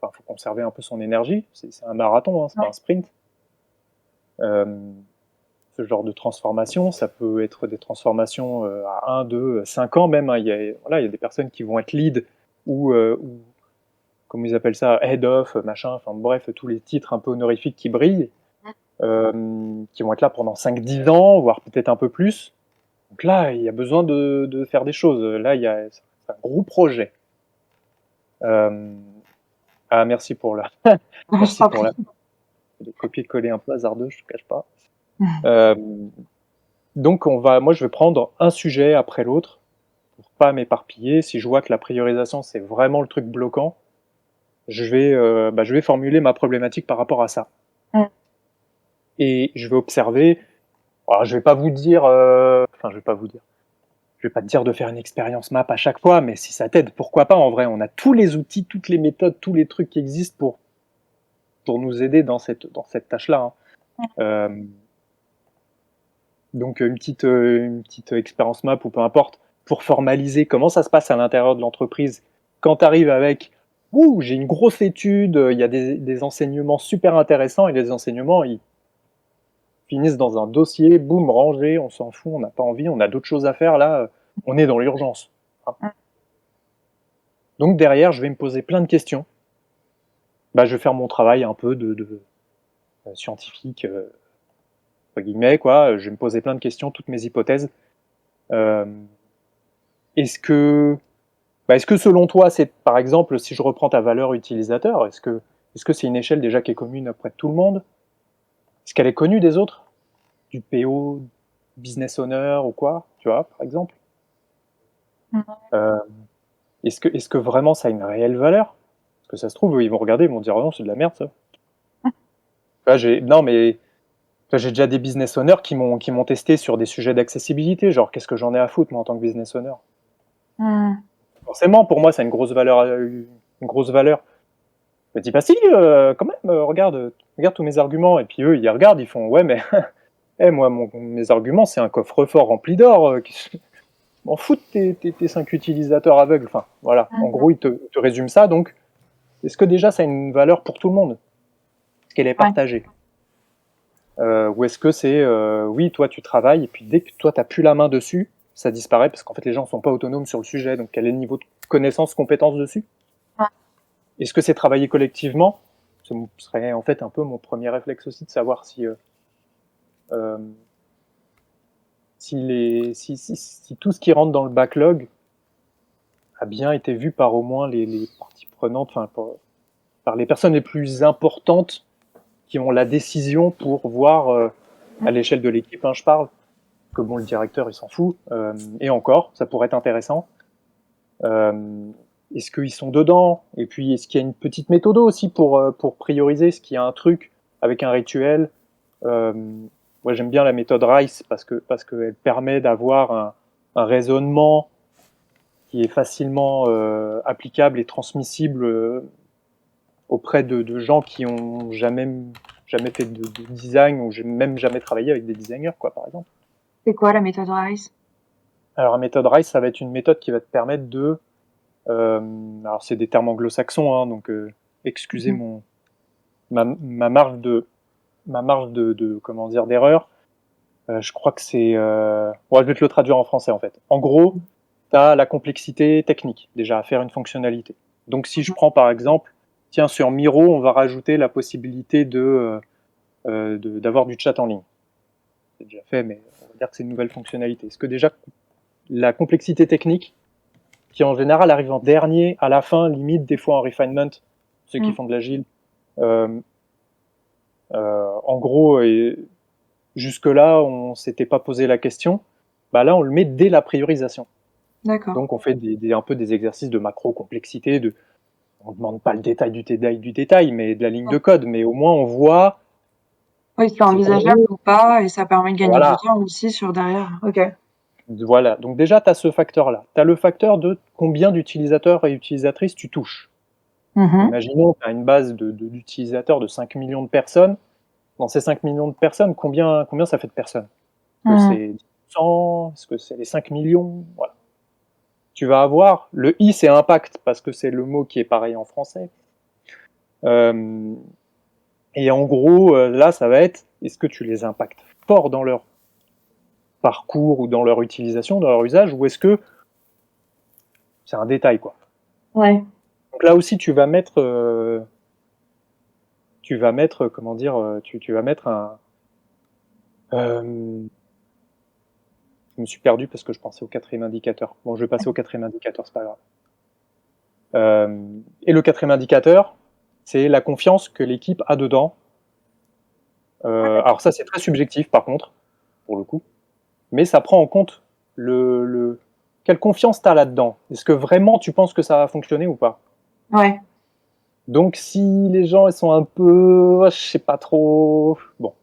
enfin faut conserver un peu son énergie. C'est un marathon, hein, c'est pas
Ouais.
un sprint. Euh, Ce genre de transformation, ça peut être des transformations à 1, 2, 5 ans même, hein. Voilà, il y a des personnes qui vont être lead ou comment ils appellent ça, head of, machin, enfin bref, tous les titres un peu honorifiques qui brillent, qui vont être là pendant 5-10 ans, voire peut-être un peu plus. Donc là, il y a besoin de faire des choses. Là, c'est un gros projet. Euh, merci pour la,
Je
merci
t'en
pour
prie.
la, de copier-coller un peu hasardeux, je ne te cache pas. Euh, donc moi, je vais prendre un sujet après l'autre pour pas m'éparpiller. Si je vois que la priorisation c'est vraiment le truc bloquant, je vais formuler ma problématique par rapport à ça.
Mm.
Et je vais observer. Alors, je vais pas vous dire, enfin, je vais pas te dire de faire une expérience map à chaque fois, mais si ça t'aide, pourquoi pas? En vrai, on a tous les outils, toutes les méthodes, tous les trucs qui existent pour nous aider dans cette tâche-là, hein. Euh, donc une petite expérience map ou peu importe, pour formaliser comment ça se passe à l'intérieur de l'entreprise quand tu arrives avec ouh, j'ai une grosse étude, il y a des enseignements super intéressants, et les enseignements, ils finissent dans un dossier, boum, rangé, on s'en fout, on n'a pas envie, on a d'autres choses à faire, là, on est dans l'urgence. Donc derrière, je vais me poser plein de questions. Je vais faire mon travail un peu de scientifique, entre guillemets, quoi. Je vais me poser plein de questions, toutes mes hypothèses. Est-ce que selon toi, c'est par exemple, si je reprends ta valeur utilisateur, est-ce que c'est une échelle déjà qui est commune auprès de tout le monde? Est-ce qu'elle est connue des autres? Du PO, business owner ou quoi, tu vois, par exemple? Euh, est-ce que vraiment ça a une réelle valeur? Parce que ça se trouve, ils vont regarder, ils vont dire, oh non, c'est de la merde, ça. Non, mais j'ai déjà des business owners qui m'ont testé sur des sujets d'accessibilité, genre qu'est-ce que j'en ai à foutre moi en tant que business owner. Forcément, pour moi, ça a une grosse valeur. Une grosse valeur. Je me dis, bah si, quand même, regarde tous mes arguments. Et puis eux, ils regardent, ils font, ouais, mais moi, mes arguments, c'est un coffre-fort rempli d'or. M'en fous de tes 5 utilisateurs aveugles. Enfin, voilà. En gros, ils te résument ça. Donc, est-ce que déjà ça a une valeur pour tout le monde? Est-ce qu'elle est partagée? Ou est-ce que c'est, oui, toi, tu travailles, et puis dès que toi, tu n'as plus la main dessus, ça disparaît parce qu'en fait, les gens ne sont pas autonomes sur le sujet. Donc, quel est le niveau de connaissance, compétence dessus? Est-ce que c'est travailler collectivement? Ce serait en fait un peu mon premier réflexe aussi de savoir si tout ce qui rentre dans le backlog a bien été vu par au moins les parties prenantes, enfin par les personnes les plus importantes qui ont la décision pour voir à l'échelle de l'équipe, je parle, que bon, le directeur il s'en fout, et encore, ça pourrait être intéressant. Est-ce qu'ils sont dedans? Et puis, est-ce qu'il y a une petite méthode aussi pour prioriser? Est-ce qu'il y a un truc avec un rituel? Moi, j'aime bien la méthode RICE parce qu'elle permet d'avoir un raisonnement qui est facilement applicable et transmissible auprès de gens qui ont jamais fait de design ou même jamais travaillé avec des designers, quoi, par exemple.
C'est quoi la méthode RICE?
Alors, la méthode RICE, ça va être une méthode qui va te permettre de alors c'est des termes anglo-saxons, donc excusez ma marge de comment dire d'erreur. Je crois que c'est je vais te le traduire en français en fait. En gros, tu as la complexité technique déjà à faire une fonctionnalité. Donc si je prends par exemple, tiens, sur Miro, on va rajouter la possibilité d'avoir du chat en ligne. C'est déjà fait, mais on va dire que c'est une nouvelle fonctionnalité. Est-ce que déjà la complexité technique, qui en général arrive en dernier, à la fin, limite des fois en refinement, ceux qui font de l'agile. En gros, jusque-là, on s'était pas posé la question. Là, on le met dès la priorisation.
D'accord.
Donc, on fait un peu des exercices de macro-complexité. On ne demande pas le détail du détail, mais de la ligne de code. Mais au moins, on voit.
Oui, c'est envisageable ou pas, et ça permet de gagner du temps aussi sur derrière. Ok.
Voilà, donc déjà, tu as ce facteur-là. Tu as le facteur de combien d'utilisateurs et utilisatrices tu touches. Imaginons que tu as une base d'utilisateurs de 5 millions de personnes. Dans ces 5 millions de personnes, combien ça fait de personnes? Est-ce que c'est 100? Est-ce que c'est les 5 millions? Voilà. Tu vas avoir, le I c'est impact, parce que c'est le mot qui est pareil en français. Et en gros, là, ça va être, est-ce que tu les impactes fort dans leur parcours ou dans leur utilisation, dans leur usage, ou est-ce que c'est un détail, quoi.
Ouais.
Donc là aussi, tu vas mettre comment dire, tu vas mettre un... je me suis perdu parce que je pensais au 4e indicateur. Bon, je vais passer au 4e indicateur, c'est pas grave. Et le 4e indicateur, c'est la confiance que l'équipe a dedans. Alors ça, c'est très subjectif, par contre, pour le coup. Mais ça prend en compte quelle confiance tu as là-dedans. Est-ce que vraiment tu penses que ça va fonctionner ou pas?
Ouais.
Donc si les gens ils sont un peu, je sais pas trop, bon,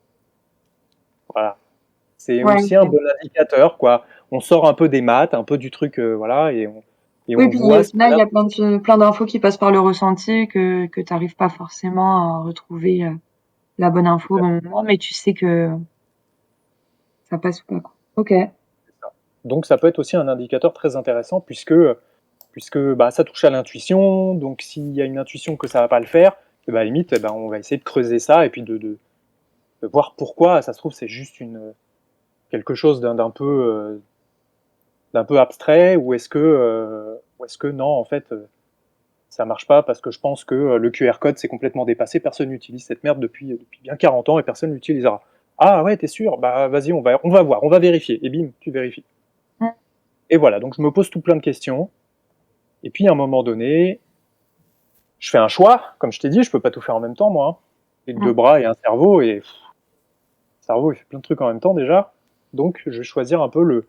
voilà, c'est aussi un bon indicateur, quoi. On sort un peu des maths, un peu du truc, voilà, et on
puis
voit.
Au final, il y a plein d'infos qui passent par le ressenti que tu n'arrives pas forcément à retrouver la bonne info au bon moment, mais tu sais que ça passe ou pas, quoi. Ok.
Donc ça peut être aussi un indicateur très intéressant puisque puisque bah, ça touche à l'intuition, donc s'il y a une intuition que ça va pas le faire, bah, à la limite, bah, on va essayer de creuser ça et puis de voir pourquoi. Ça se trouve, c'est juste quelque chose d'un peu abstrait, ou est-ce que non, en fait, ça marche pas parce que je pense que le QR code c'est complètement dépassé, personne n'utilise cette merde depuis bien 40 ans et personne l'utilisera. Ah ouais, t'es sûr? Bah vas-y, on va voir, on va vérifier. Et bim, tu vérifies.
Mm.
Et voilà, donc je me pose tout plein de questions. Et puis à un moment donné, je fais un choix. Comme je t'ai dit, je peux pas tout faire en même temps, moi. J'ai deux bras et un cerveau, et le cerveau il fait plein de trucs en même temps déjà. Donc je vais choisir un peu ce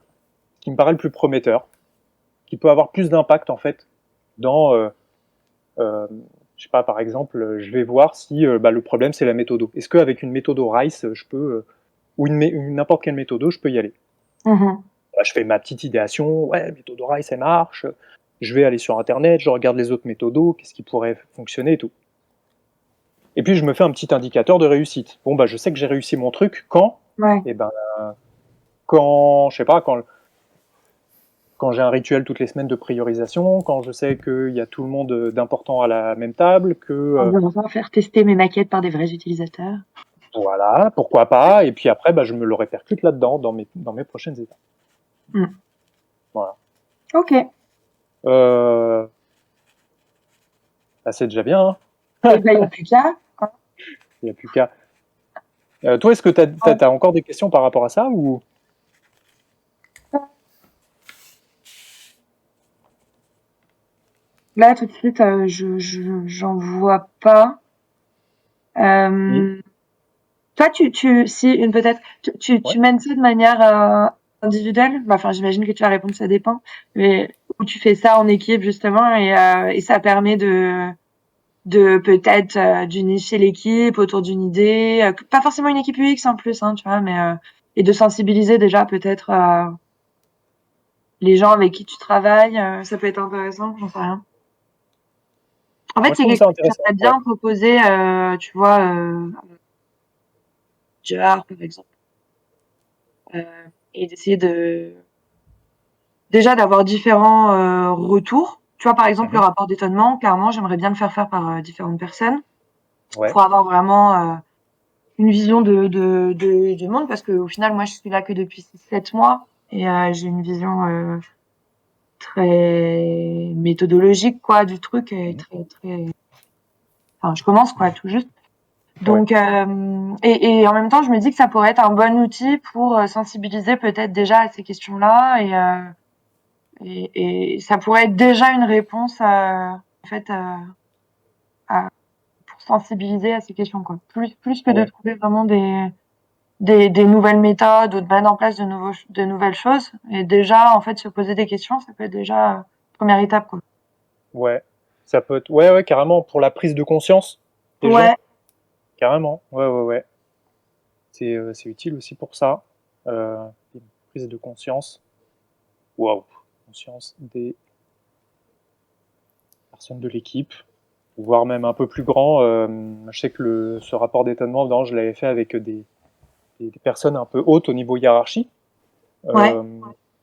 qui me paraît le plus prometteur, qui peut avoir plus d'impact en fait dans euh, je sais pas, par exemple, je vais voir si bah, le problème c'est la méthode. Est-ce qu'avec une méthode RICE, je peux, ou n'importe quelle méthode, je peux y aller.
Mhm.
Bah, je fais ma petite idéation, ouais, méthode RICE, ça marche. Je vais aller sur Internet, je regarde les autres méthodos, qu'est-ce qui pourrait fonctionner et tout. Et puis je me fais un petit indicateur de réussite. Bon, bah, je sais que j'ai réussi mon truc quand.
Ouais.
Et ben, quand, je sais pas, quand j'ai un rituel toutes les semaines de priorisation, quand je sais qu'il y a tout le monde d'important à la même table, que
On va enfin faire tester mes maquettes par des vrais utilisateurs.
voilà, pourquoi pas. Et puis après, bah, je me le répercute là-dedans, dans mes prochaines étapes.
Mm.
Voilà.
Ok.
Bah, c'est déjà bien, hein.
Et ben, il n'y a plus qu'à.
Il n'y a plus qu'à. Toi, est-ce que t'as encore des questions par rapport à ça, ou?
Là, tout de suite, j'en vois pas.
Oui.
Toi, peut-être,
Ouais.
tu mènes ça de manière individuelle? Bah, enfin, j'imagine que tu vas répondre, ça dépend. Mais où tu fais ça en équipe, justement, et ça permet de peut-être d'unifier l'équipe autour d'une idée, pas forcément une équipe UX en plus, hein, tu vois, mais et de sensibiliser déjà peut-être les gens avec qui tu travailles, ça peut être intéressant, j'en sais rien. En fait,
Moi, je
c'est
trouve
quelque
ça
chose que
intéressant.
j'aimerais
Ouais.
bien proposer, tu vois, Jar, par exemple, et d'essayer déjà d'avoir différents retours. Tu vois, par exemple, le
Mhm.
rapport d'étonnement, clairement, j'aimerais bien le faire par différentes personnes
Ouais.
pour avoir vraiment une vision du monde, parce que au final, moi, je suis là que depuis 6-7 mois et j'ai une vision très méthodologique, quoi, du truc, et
Mhm.
très. Enfin, je commence, quoi, tout juste.
Ouais.
Donc, et en même temps, je me dis que ça pourrait être un bon outil pour sensibiliser peut-être déjà à ces questions-là, et ça pourrait être déjà une réponse, en fait, pour sensibiliser à ces questions, quoi. Plus que de
Ouais.
trouver vraiment des nouvelles méthodes ou de mettre en place de nouvelles choses. Et déjà, en fait, se poser des questions, ça peut être déjà première étape, quoi.
Ouais. Ça peut être, ouais, ouais, carrément, pour la prise de conscience des gens.
Ouais,
Carrément. Ouais, ouais, ouais. C'est utile aussi pour ça. Une prise de conscience. Waouh. Conscience des personnes de l'équipe, voire même un peu plus grand. Je sais que ce rapport d'étonnement, non, je l'avais fait avec des personnes un peu hautes au niveau hiérarchie,
ouais,
euh,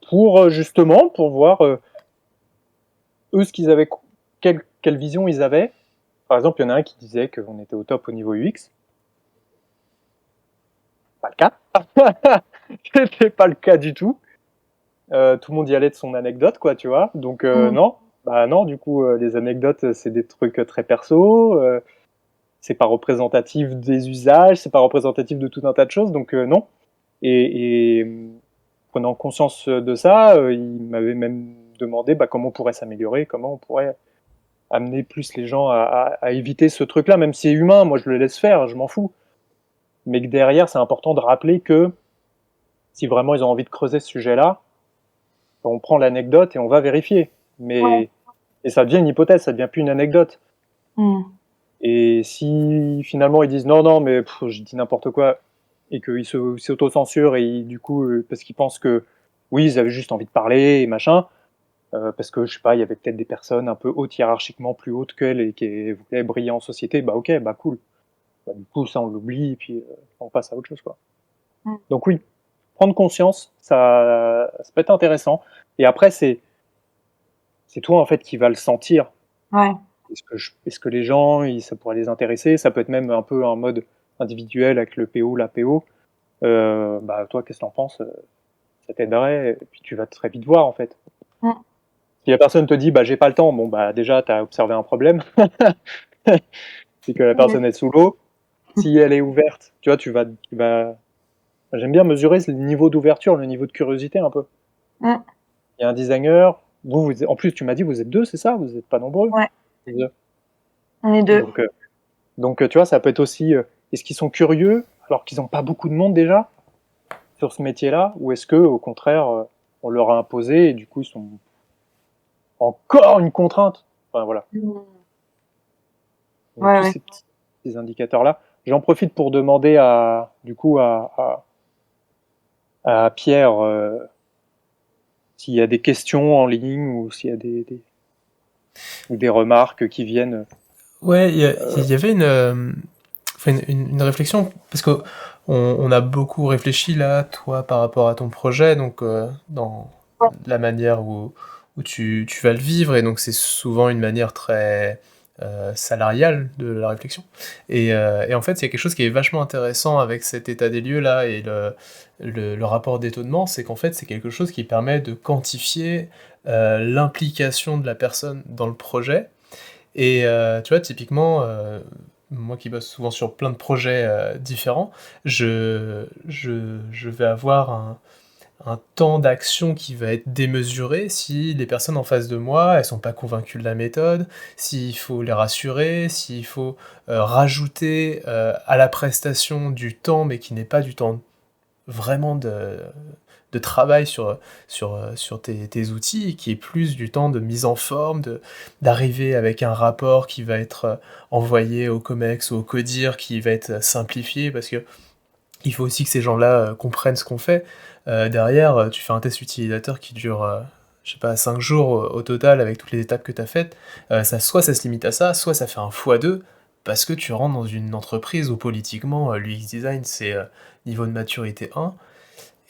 pour justement, pour voir eux ce qu'ils avaient, quelle vision ils avaient. Par exemple, il y en a un qui disait qu'on était au top au niveau UX. Pas le cas. C'était pas le cas du tout. Tout le monde y allait de son anecdote, quoi, tu vois. Donc
mm,
non, bah non, du coup, les anecdotes, c'est des trucs très perso. C'est pas représentatif des usages, c'est pas représentatif de tout un tas de choses, donc non. Et prenant conscience de ça, il m'avait même demandé bah, comment on pourrait s'améliorer, comment on pourrait amener plus les gens à éviter ce truc-là, même si c'est humain, moi je le laisse faire, je m'en fous. Mais que derrière, c'est important de rappeler que si vraiment ils ont envie de creuser ce sujet-là, on prend l'anecdote et on va vérifier.
ouais,
Et ça devient une hypothèse, ça devient plus une anecdote.
mm,
Et si finalement ils disent non, non, mais je dis n'importe quoi, et qu'ils s'autocensurent, et du coup, parce qu'ils pensent que oui, ils avaient juste envie de parler et machin, parce que je sais pas, il y avait peut-être des personnes un peu hautes hiérarchiquement, plus hautes qu'elles et qui voulaient briller en société, bah ok, bah cool. Bah, du coup, ça on l'oublie, et puis on passe à autre chose, quoi.
mm.
Donc oui, prendre conscience, ça peut être intéressant. Et après, c'est toi en fait qui va le sentir.
Ouais.
Est-ce que les gens, ça pourrait les intéresser? Ça peut être même un peu en mode individuel avec le PO, la PO. Bah toi, qu'est-ce que t'en penses? Ça t'aiderait, et puis tu vas très vite voir en fait.
Mm.
Si la personne te dit bah j'ai pas le temps, bon bah déjà t'as observé un problème, c'est que la personne est sous l'eau. Si elle est ouverte, tu vois, tu vas. J'aime bien mesurer le niveau d'ouverture, le niveau de curiosité un peu.
Mm.
Il y a un designer, en plus tu m'as dit vous êtes 2, c'est ça? Vous n'êtes pas nombreux?
Ouais.
Les deux.
On est 2.
Donc tu vois, ça peut être aussi, est-ce qu'ils sont curieux alors qu'ils n'ont pas beaucoup de monde déjà sur ce métier-là, ou est-ce que au contraire on leur a imposé et du coup ils sont encore une contrainte. Enfin voilà. Donc, tous
Ouais.
ces petits indicateurs-là. J'en profite pour demander du coup à Pierre s'il y a des questions en ligne ou s'il y a ou des remarques qui viennent.
Ouais, il y avait enfin, une réflexion, parce que on a beaucoup réfléchi là, toi, par rapport à ton projet, donc dans
Ouais.
la manière où tu vas le vivre, et donc c'est souvent une manière très salariale de la réflexion. Et en fait, il y a quelque chose qui est vachement intéressant avec cet état des lieux là et le rapport d'étonnement, c'est qu'en fait, c'est quelque chose qui permet de quantifier l'implication de la personne dans le projet. Et tu vois, typiquement, moi qui bosse souvent sur plein de projets différents, je vais avoir un temps d'action qui va être démesuré si les personnes en face de moi, elles sont pas convaincues de la méthode, s'il faut les rassurer, s'il faut rajouter à la prestation du temps, mais qui n'est pas du temps vraiment de travail sur tes outils, qui est plus du temps de mise en forme, d'arriver avec un rapport qui va être envoyé au COMEX ou au CODIR, qui va être simplifié, parce que il faut aussi que ces gens-là comprennent ce qu'on fait. Derrière, tu fais un test utilisateur qui dure, je sais pas, 5 jours au total, avec toutes les étapes que tu as faites. Soit ça se limite à ça, soit ça fait un x2, parce que tu rentres dans une entreprise où politiquement, l'UX design, c'est niveau de maturité 1.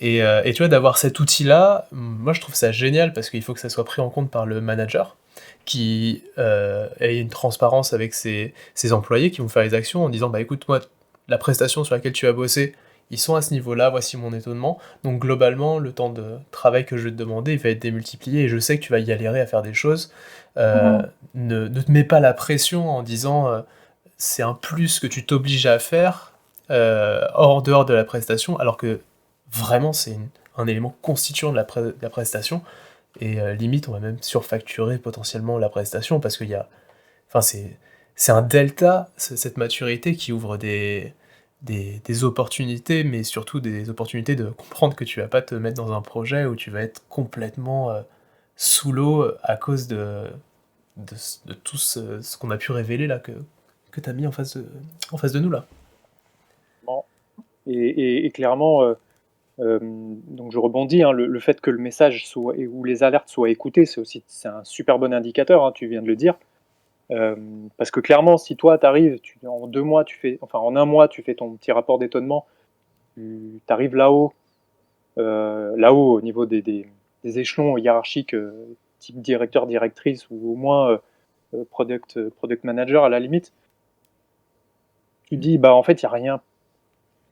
Et tu vois, d'avoir cet outil-là, moi je trouve ça génial, parce qu'il faut que ça soit pris en compte par le manager, qui ait une transparence avec ses employés qui vont faire les actions en disant bah écoute, moi, la prestation sur laquelle tu as bossé, ils sont à ce niveau-là, voici mon étonnement. Donc globalement, le temps de travail que je vais te demander, il va être démultiplié, et je sais que tu vas galérer à faire des choses. Euh, ne te mets pas la pression en disant c'est un plus que tu t'obliges à faire hors dehors de la prestation, alors que vraiment c'est un élément constituant de la prestation, et limite on va même surfacturer potentiellement la prestation, parce qu'il y a, enfin c'est un delta, cette maturité qui ouvre des opportunités, mais surtout des opportunités de comprendre que tu vas pas te mettre dans un projet où tu vas être complètement sous l'eau à cause de tout ce qu'on a pu révéler là, que tu as mis en face de nous là.
Et clairement, donc je rebondis, hein, le fait que le message soit, ou les alertes soient écoutées, c'est un super bon indicateur, hein, tu viens de le dire. Parce que clairement, si toi, t'arrives, en 2 mois, en un mois, tu fais ton petit rapport d'étonnement, tu arrives là-haut, au niveau des échelons hiérarchiques, type directeur, directrice, ou au moins product manager à la limite, tu dis, bah en fait, il n'y a rien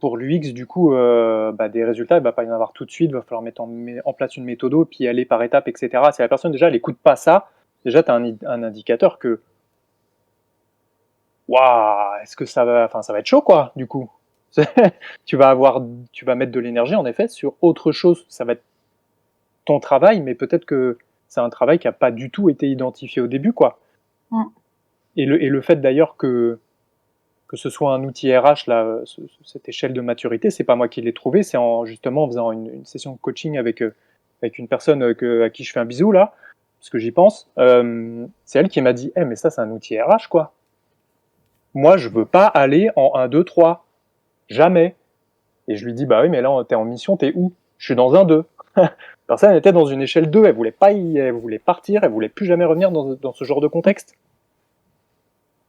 pour l'UX, du coup, des résultats, il ne va pas y en avoir tout de suite, il va falloir mettre en place une méthode, puis aller par étapes, etc. Si la personne, déjà, elle n'écoute pas ça, déjà, tu as un indicateur que, waouh, est-ce que ça va être chaud, quoi, du coup. tu vas mettre de l'énergie, en effet, sur autre chose. Ça va être ton travail, mais peut-être que c'est un travail qui n'a pas du tout été identifié au début, quoi.
Mm.
Et le fait, d'ailleurs, que ce soit un outil RH, là, cette échelle de maturité, c'est pas moi qui l'ai trouvé, c'est justement en faisant une session de coaching avec une personne à qui je fais un bisou, là, parce que j'y pense. C'est elle qui m'a dit, mais ça, c'est un outil RH, quoi. Moi, je veux pas aller en 1, 2, 3. Jamais. Et je lui dis, bah oui, mais là, t'es en mission, t'es où? Je suis dans un 2. Personne était dans une échelle 2, elle voulait partir, elle voulait plus jamais revenir dans ce genre de contexte.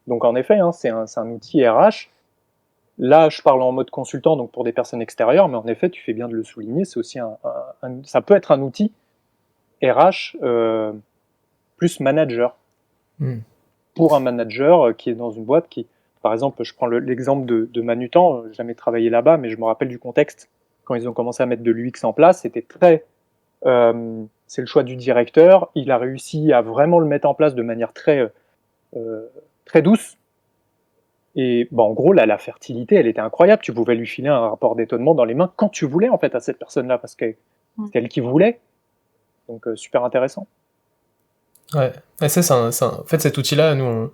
Donc en effet, hein, c'est un outil RH. Là, je parle en mode consultant, donc pour des personnes extérieures, mais en effet, tu fais bien de le souligner, c'est aussi ça peut être un outil RH plus manager.
Hmm.
Pour un manager qui est dans une boîte qui, par exemple, je prends l'exemple de Manutan, j'ai jamais travaillé là-bas, mais je me rappelle du contexte. Quand ils ont commencé à mettre de l'UX en place, c'était c'est le choix du directeur, il a réussi à vraiment le mettre en place de manière très douce. Et en gros, là, la fertilité, elle était incroyable. Tu pouvais lui filer un rapport d'étonnement dans les mains quand tu voulais, en fait, à cette personne-là, parce que c'est elle qui voulait. Donc, super intéressant.
Ouais, et ça, en fait, cet outil-là, nous,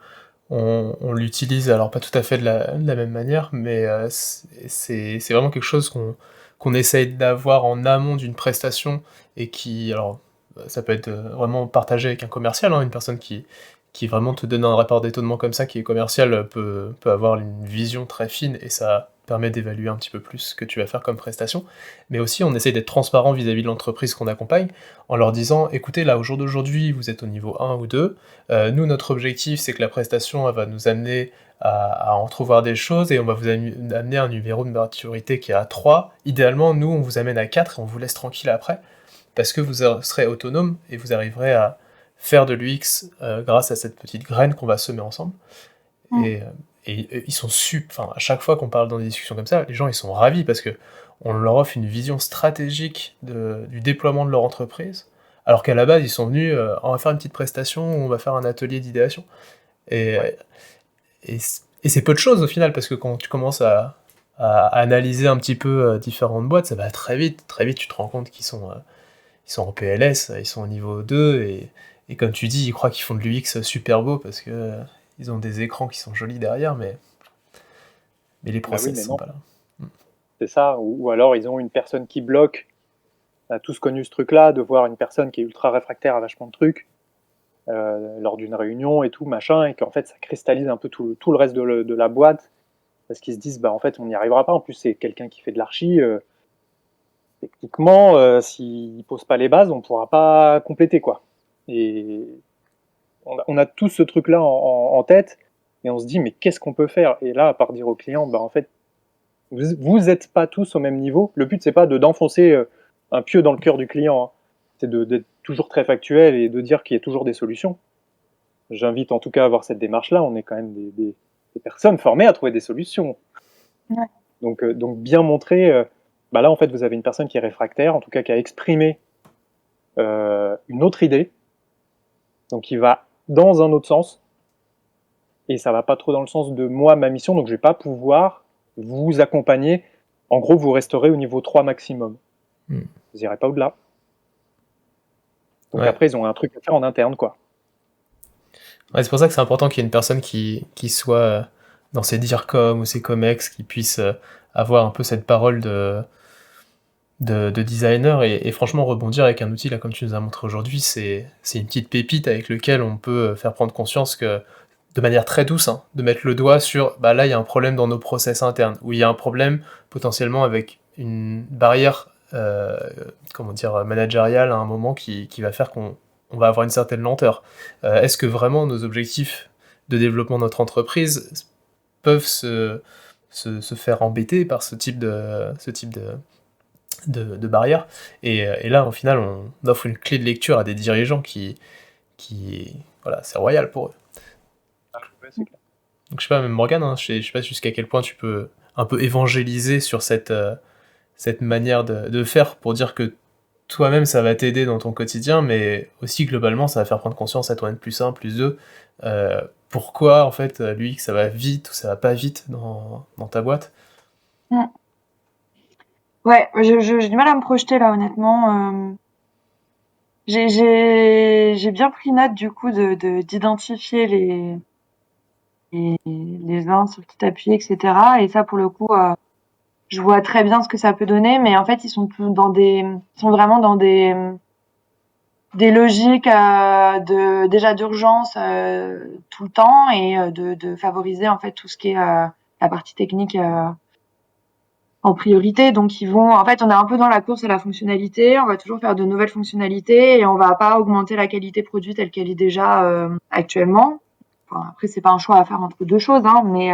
on l'utilise, alors pas tout à fait de la même manière, mais c'est vraiment quelque chose qu'on essaye d'avoir en amont d'une prestation, et qui, alors, ça peut être vraiment partagé avec un commercial, hein, une personne qui vraiment te donne un rapport d'étonnement comme ça, qui est commercial, peut avoir une vision très fine, et ça permet d'évaluer un petit peu plus ce que tu vas faire comme prestation. Mais aussi, on essaye d'être transparent vis-à-vis de l'entreprise qu'on accompagne, en leur disant, écoutez, là, au jour d'aujourd'hui, vous êtes au niveau 1 ou 2, nous, notre objectif, c'est que la prestation, elle va nous amener à entrevoir des choses, et on va vous amener un niveau de maturité qui est à 3. Idéalement, nous, on vous amène à 4, et on vous laisse tranquille après, parce que vous serez autonome, et vous arriverez à faire de l'UX grâce à cette petite graine qu'on va semer ensemble. Et ils sont enfin, à chaque fois qu'on parle dans des discussions comme ça, les gens, ils sont ravis, parce que on leur offre une vision stratégique du déploiement de leur entreprise, alors qu'à la base, ils sont venus, on va faire une petite prestation, ou on va faire un atelier d'idéation. Et, et c'est peu de choses au final, parce que quand tu commences à analyser un petit peu différentes boîtes, ça va très vite tu te rends compte qu'ils sont en PLS, ils sont au niveau 2, et comme tu dis, ils croient qu'ils font de l'UX super beau, parce que ils ont des écrans qui sont jolis derrière, mais les process sont pas là.
C'est ça, ou alors ils ont une personne qui bloque. On a tous connu ce truc-là, de voir une personne qui est ultra réfractaire à vachement de trucs lors d'une réunion et tout, machin, et qu'en fait ça cristallise un peu tout le reste de la boîte, parce qu'ils se disent, en fait, on n'y arrivera pas. En plus, c'est quelqu'un qui fait de l'archi. Techniquement, s'il pose pas les bases, on pourra pas compléter, quoi. Et on a tous ce truc-là en tête, et on se dit, mais qu'est-ce qu'on peut faire? Et là, à part dire au client, en fait, vous êtes pas tous au même niveau. Le but, c'est pas d'enfoncer un pieu dans le cœur du client, hein. C'est d'être toujours très factuel et de dire qu'il y a toujours des solutions. J'invite en tout cas à avoir cette démarche-là. On est quand même des personnes formées à trouver des solutions.
Ouais.
Donc bien montrer, là en fait vous avez une personne qui est réfractaire, en tout cas qui a exprimé une autre idée, donc qui va dans un autre sens, et ça va pas trop dans le sens de moi, ma mission, donc je vais pas pouvoir vous accompagner. En gros, vous resterez au niveau 3 maximum. Vous n'irez pas au-delà. Donc après, ils ont un truc à faire en interne, quoi.
Ouais, c'est pour ça que c'est important qu'il y ait une personne qui soit dans ses DIRCOM ou ses COMEX, qui puisse avoir un peu cette parole de designer, et franchement rebondir avec un outil là comme tu nous as montré aujourd'hui, c'est une petite pépite avec lequel on peut faire prendre conscience que, de manière très douce, hein, de mettre le doigt sur là il y a un problème dans nos process internes, ou il y a un problème potentiellement avec une barrière managériale à un moment qui va faire qu'on va avoir une certaine lenteur. Est-ce que vraiment nos objectifs de développement de notre entreprise peuvent se faire embêter par ce type de barrières, et là, au final, on offre une clé de lecture à des dirigeants qui voilà, c'est royal pour eux. Donc je sais pas, même Morgane, hein, je sais pas jusqu'à quel point tu peux un peu évangéliser sur cette manière de faire, pour dire que toi-même ça va t'aider dans ton quotidien, mais aussi globalement ça va faire prendre conscience à ton N+1, +2, pourquoi en fait lui que ça va vite ou ça va pas vite dans ta boîte.
Ouais, j'ai du mal à me projeter là, honnêtement. J'ai bien pris note du coup d'identifier les uns sur qui t'appuyer, etc. Et ça, pour le coup, je vois très bien ce que ça peut donner, mais en fait, ils sont vraiment dans des logiques déjà d'urgence tout le temps, et de favoriser en fait tout ce qui est la partie technique en priorité. Donc en fait, on est un peu dans la course à la fonctionnalité, on va toujours faire de nouvelles fonctionnalités, et on va pas augmenter la qualité produit telle qu'elle est déjà actuellement. Enfin, après, c'est pas un choix à faire entre deux choses, hein, mais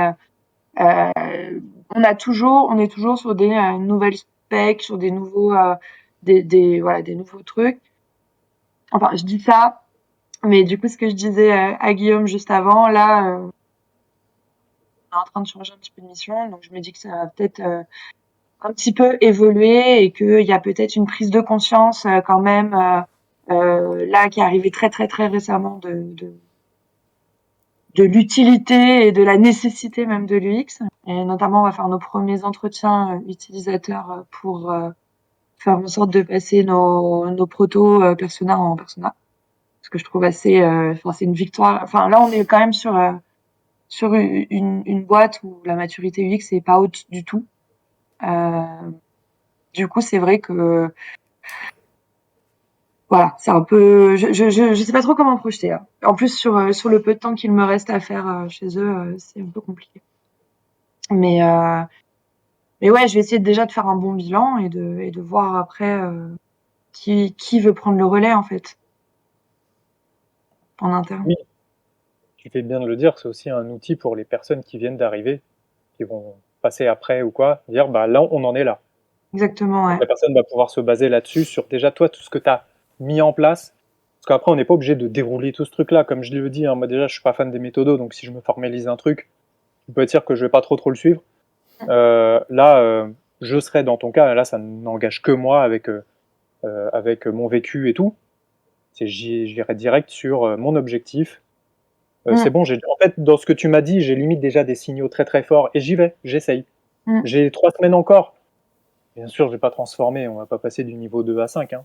on est toujours sur des nouvelles specs, sur des nouveaux des nouveaux trucs. Enfin, je dis ça, Mais du coup, ce que je disais à Guillaume juste avant, là, on est en train de changer un petit peu de mission, donc je me dis que ça va peut-être un petit peu évoluer et qu'il y a peut-être une prise de conscience quand même là qui est arrivée très très très récemment de l'utilité et de la nécessité même de l'UX. Et notamment, on va faire nos premiers entretiens utilisateurs pour faire en sorte de passer nos protos persona en persona. Ce que je trouve assez, enfin, c'est une victoire. Enfin, là, on est quand même sur une boîte où la maturité UX est pas haute du tout. Du coup, c'est vrai que voilà, c'est un peu, je sais pas trop comment me projeter. Là. En plus, sur le peu de temps qu'il me reste à faire chez eux, c'est un peu compliqué. Mais ouais, je vais essayer déjà de faire un bon bilan et de voir après qui veut prendre le relais en fait en interne.
Oui, tu fais bien de le dire, c'est aussi un outil pour les personnes qui viennent d'arriver, qui vont passer après ou quoi, dire bah là on en est là.
Exactement,
Donc
ouais.
la personne va pouvoir se baser là-dessus, sur déjà toi tout ce que tu as mis en place. Parce qu'après on n'est pas obligé de dérouler tout ce truc-là, comme je le dis, hein, moi déjà je suis pas fan des méthodos, donc si je me formalise un truc, tu peux être sûr que je vais pas trop le suivre. Là, je serais dans ton cas, là ça n'engage que moi avec mon vécu et tout. J'irai direct sur mon objectif. C'est
Mm,
bon, en fait, dans ce que tu m'as dit, j'ai limite déjà des signaux très très forts et j'y vais, j'essaye.
mm.
J'ai 3 semaines encore. Bien sûr, je vais pas transformer, on va pas passer du niveau 2 à 5. Hein.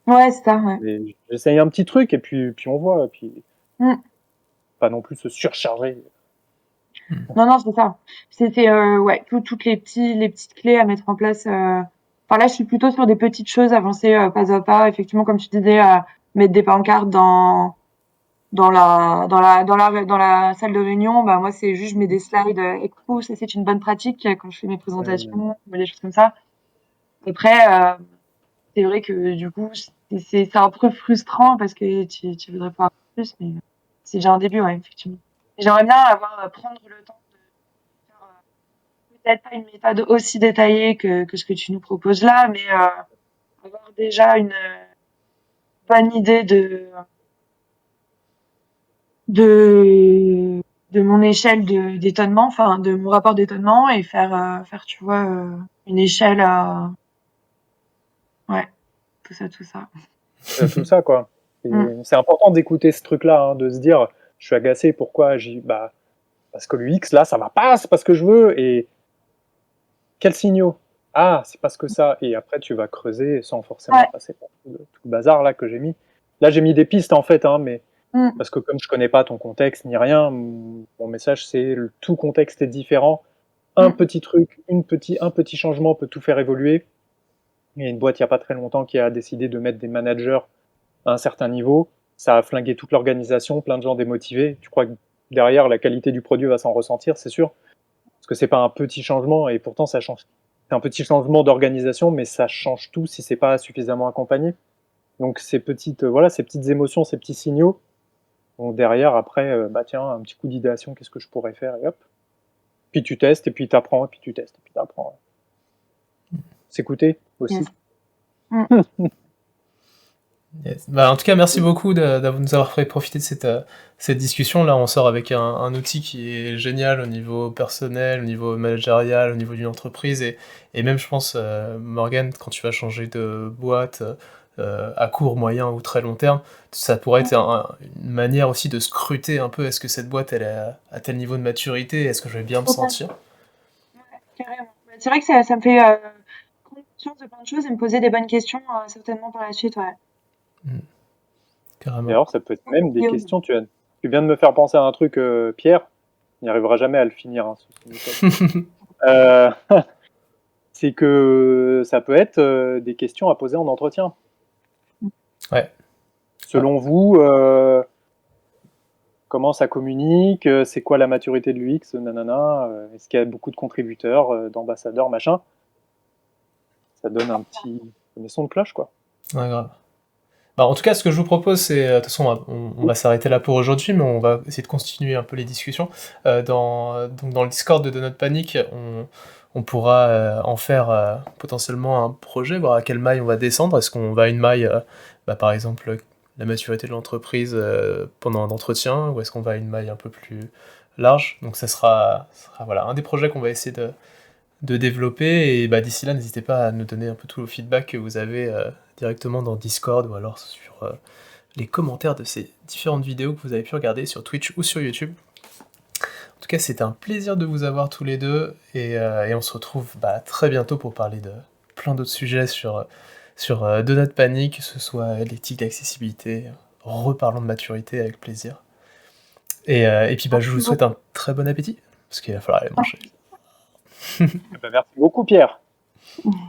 Ouais, c'est ça, ouais.
Mais j'essaye un petit truc et puis on voit. Et puis
Mm.
pas non plus se surcharger.
Non, non, c'est ça. C'était ouais, toutes les petites clés à mettre en place. Enfin là, je suis plutôt sur des petites choses, avancer pas à pas. Effectivement, comme tu disais, mettre des pancartes dans la salle de réunion. Bah moi, c'est juste je mets des slides. Écoute, ça c'est une bonne pratique quand je fais mes présentations ou des choses comme ça. Après, c'est vrai que du coup, c'est un peu frustrant parce que tu voudrais pas avoir plus, mais c'est déjà un début, ouais, effectivement. J'aimerais bien prendre le temps de faire peut-être pas une méthode aussi détaillée que ce que tu nous proposes là, mais avoir déjà une bonne idée de de mon échelle d'étonnement, enfin de mon rapport d'étonnement et faire tu vois une échelle à ouais tout ça.
Tout ça, quoi.
Mm.
C'est important d'écouter ce truc-là, hein, de se dire, je suis agacé, pourquoi bah, parce que l'UX, là, ça va pas, c'est pas ce que je veux. Et quels signaux? Ah, c'est parce que ça. Et après, tu vas creuser sans forcément
Ouais.
passer par tout le bazar là que j'ai mis. Là, j'ai mis des pistes en fait, hein, mais
Mm.
parce que comme je connais pas ton contexte ni rien, mon message c'est tout contexte est différent. Un
Mm.
petit truc, un petit changement peut tout faire évoluer. Il y a une boîte il n'y a pas très longtemps qui a décidé de mettre des managers à un certain niveau. Ça a flingué toute l'organisation, plein de gens démotivés. Tu crois que derrière, la qualité du produit va s'en ressentir, c'est sûr. Parce que c'est pas un petit changement et pourtant ça change. C'est un petit changement d'organisation, mais ça change tout si c'est pas suffisamment accompagné. Donc ces petites, voilà, ces petites émotions, ces petits signaux. Donc derrière, après, bah tiens, un petit coup d'idéation, qu'est-ce que je pourrais faire et hop. Puis tu testes et puis tu apprends et puis tu testes et puis tu apprends. S'écouter aussi.
Yes. Mm.
Yes. Bah, en tout cas, merci beaucoup de nous avoir fait profiter de cette discussion. Là, on sort avec un outil qui est génial au niveau personnel, au niveau managérial, au niveau d'une entreprise. Et même, je pense, Morgane, quand tu vas changer de boîte à court, moyen ou très long terme, ça pourrait être une manière aussi de scruter un peu est-ce que cette boîte elle est à tel niveau de maturité, est-ce que je vais bien me sentir.
Ouais, carrément. Bah, c'est vrai que ça me fait prendre conscience de plein de choses et me poser des bonnes questions certainement par la suite, ouais.
Carrément.
D'ailleurs, ça peut être même des
Guillaume.
questions. Tu viens de me faire penser à un truc, Pierre. Il n'y arrivera jamais à le finir, hein, euh, c'est que ça peut être des questions à poser en entretien.
Ouais.
Selon vous, comment ça communique? C'est quoi la maturité de l'UX? Nanana. Est-ce qu'il y a beaucoup de contributeurs, d'ambassadeurs, machin? Ça donne un petit son de cloche, quoi.
Ouais, grave. Bah, en tout cas, ce que je vous propose, c'est, de toute façon, on va s'arrêter là pour aujourd'hui, mais on va essayer de continuer un peu les discussions. Donc dans le Discord de Donut Panic, on pourra en faire potentiellement un projet, voir à quelle maille on va descendre. Est-ce qu'on va à une maille, bah, par exemple, la maturité de l'entreprise pendant un entretien, ou est-ce qu'on va à une maille un peu plus large? Donc ça sera voilà, un des projets qu'on va essayer de développer, et d'ici là, n'hésitez pas à nous donner un peu tout le feedback que vous avez directement dans Discord, ou alors sur les commentaires de ces différentes vidéos que vous avez pu regarder sur Twitch ou sur YouTube. En tout cas, c'était un plaisir de vous avoir tous les deux, et on se retrouve très bientôt pour parler de plein d'autres sujets sur Donut Panic, que ce soit l'éthique d'accessibilité, reparlons de maturité avec plaisir. Et puis je vous souhaite un très bon appétit, parce qu'il va falloir aller manger.
Merci beaucoup Pierre.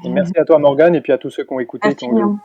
Et merci à toi Morgane, et puis à tous ceux qui ont écouté.
Merci, Guillaume.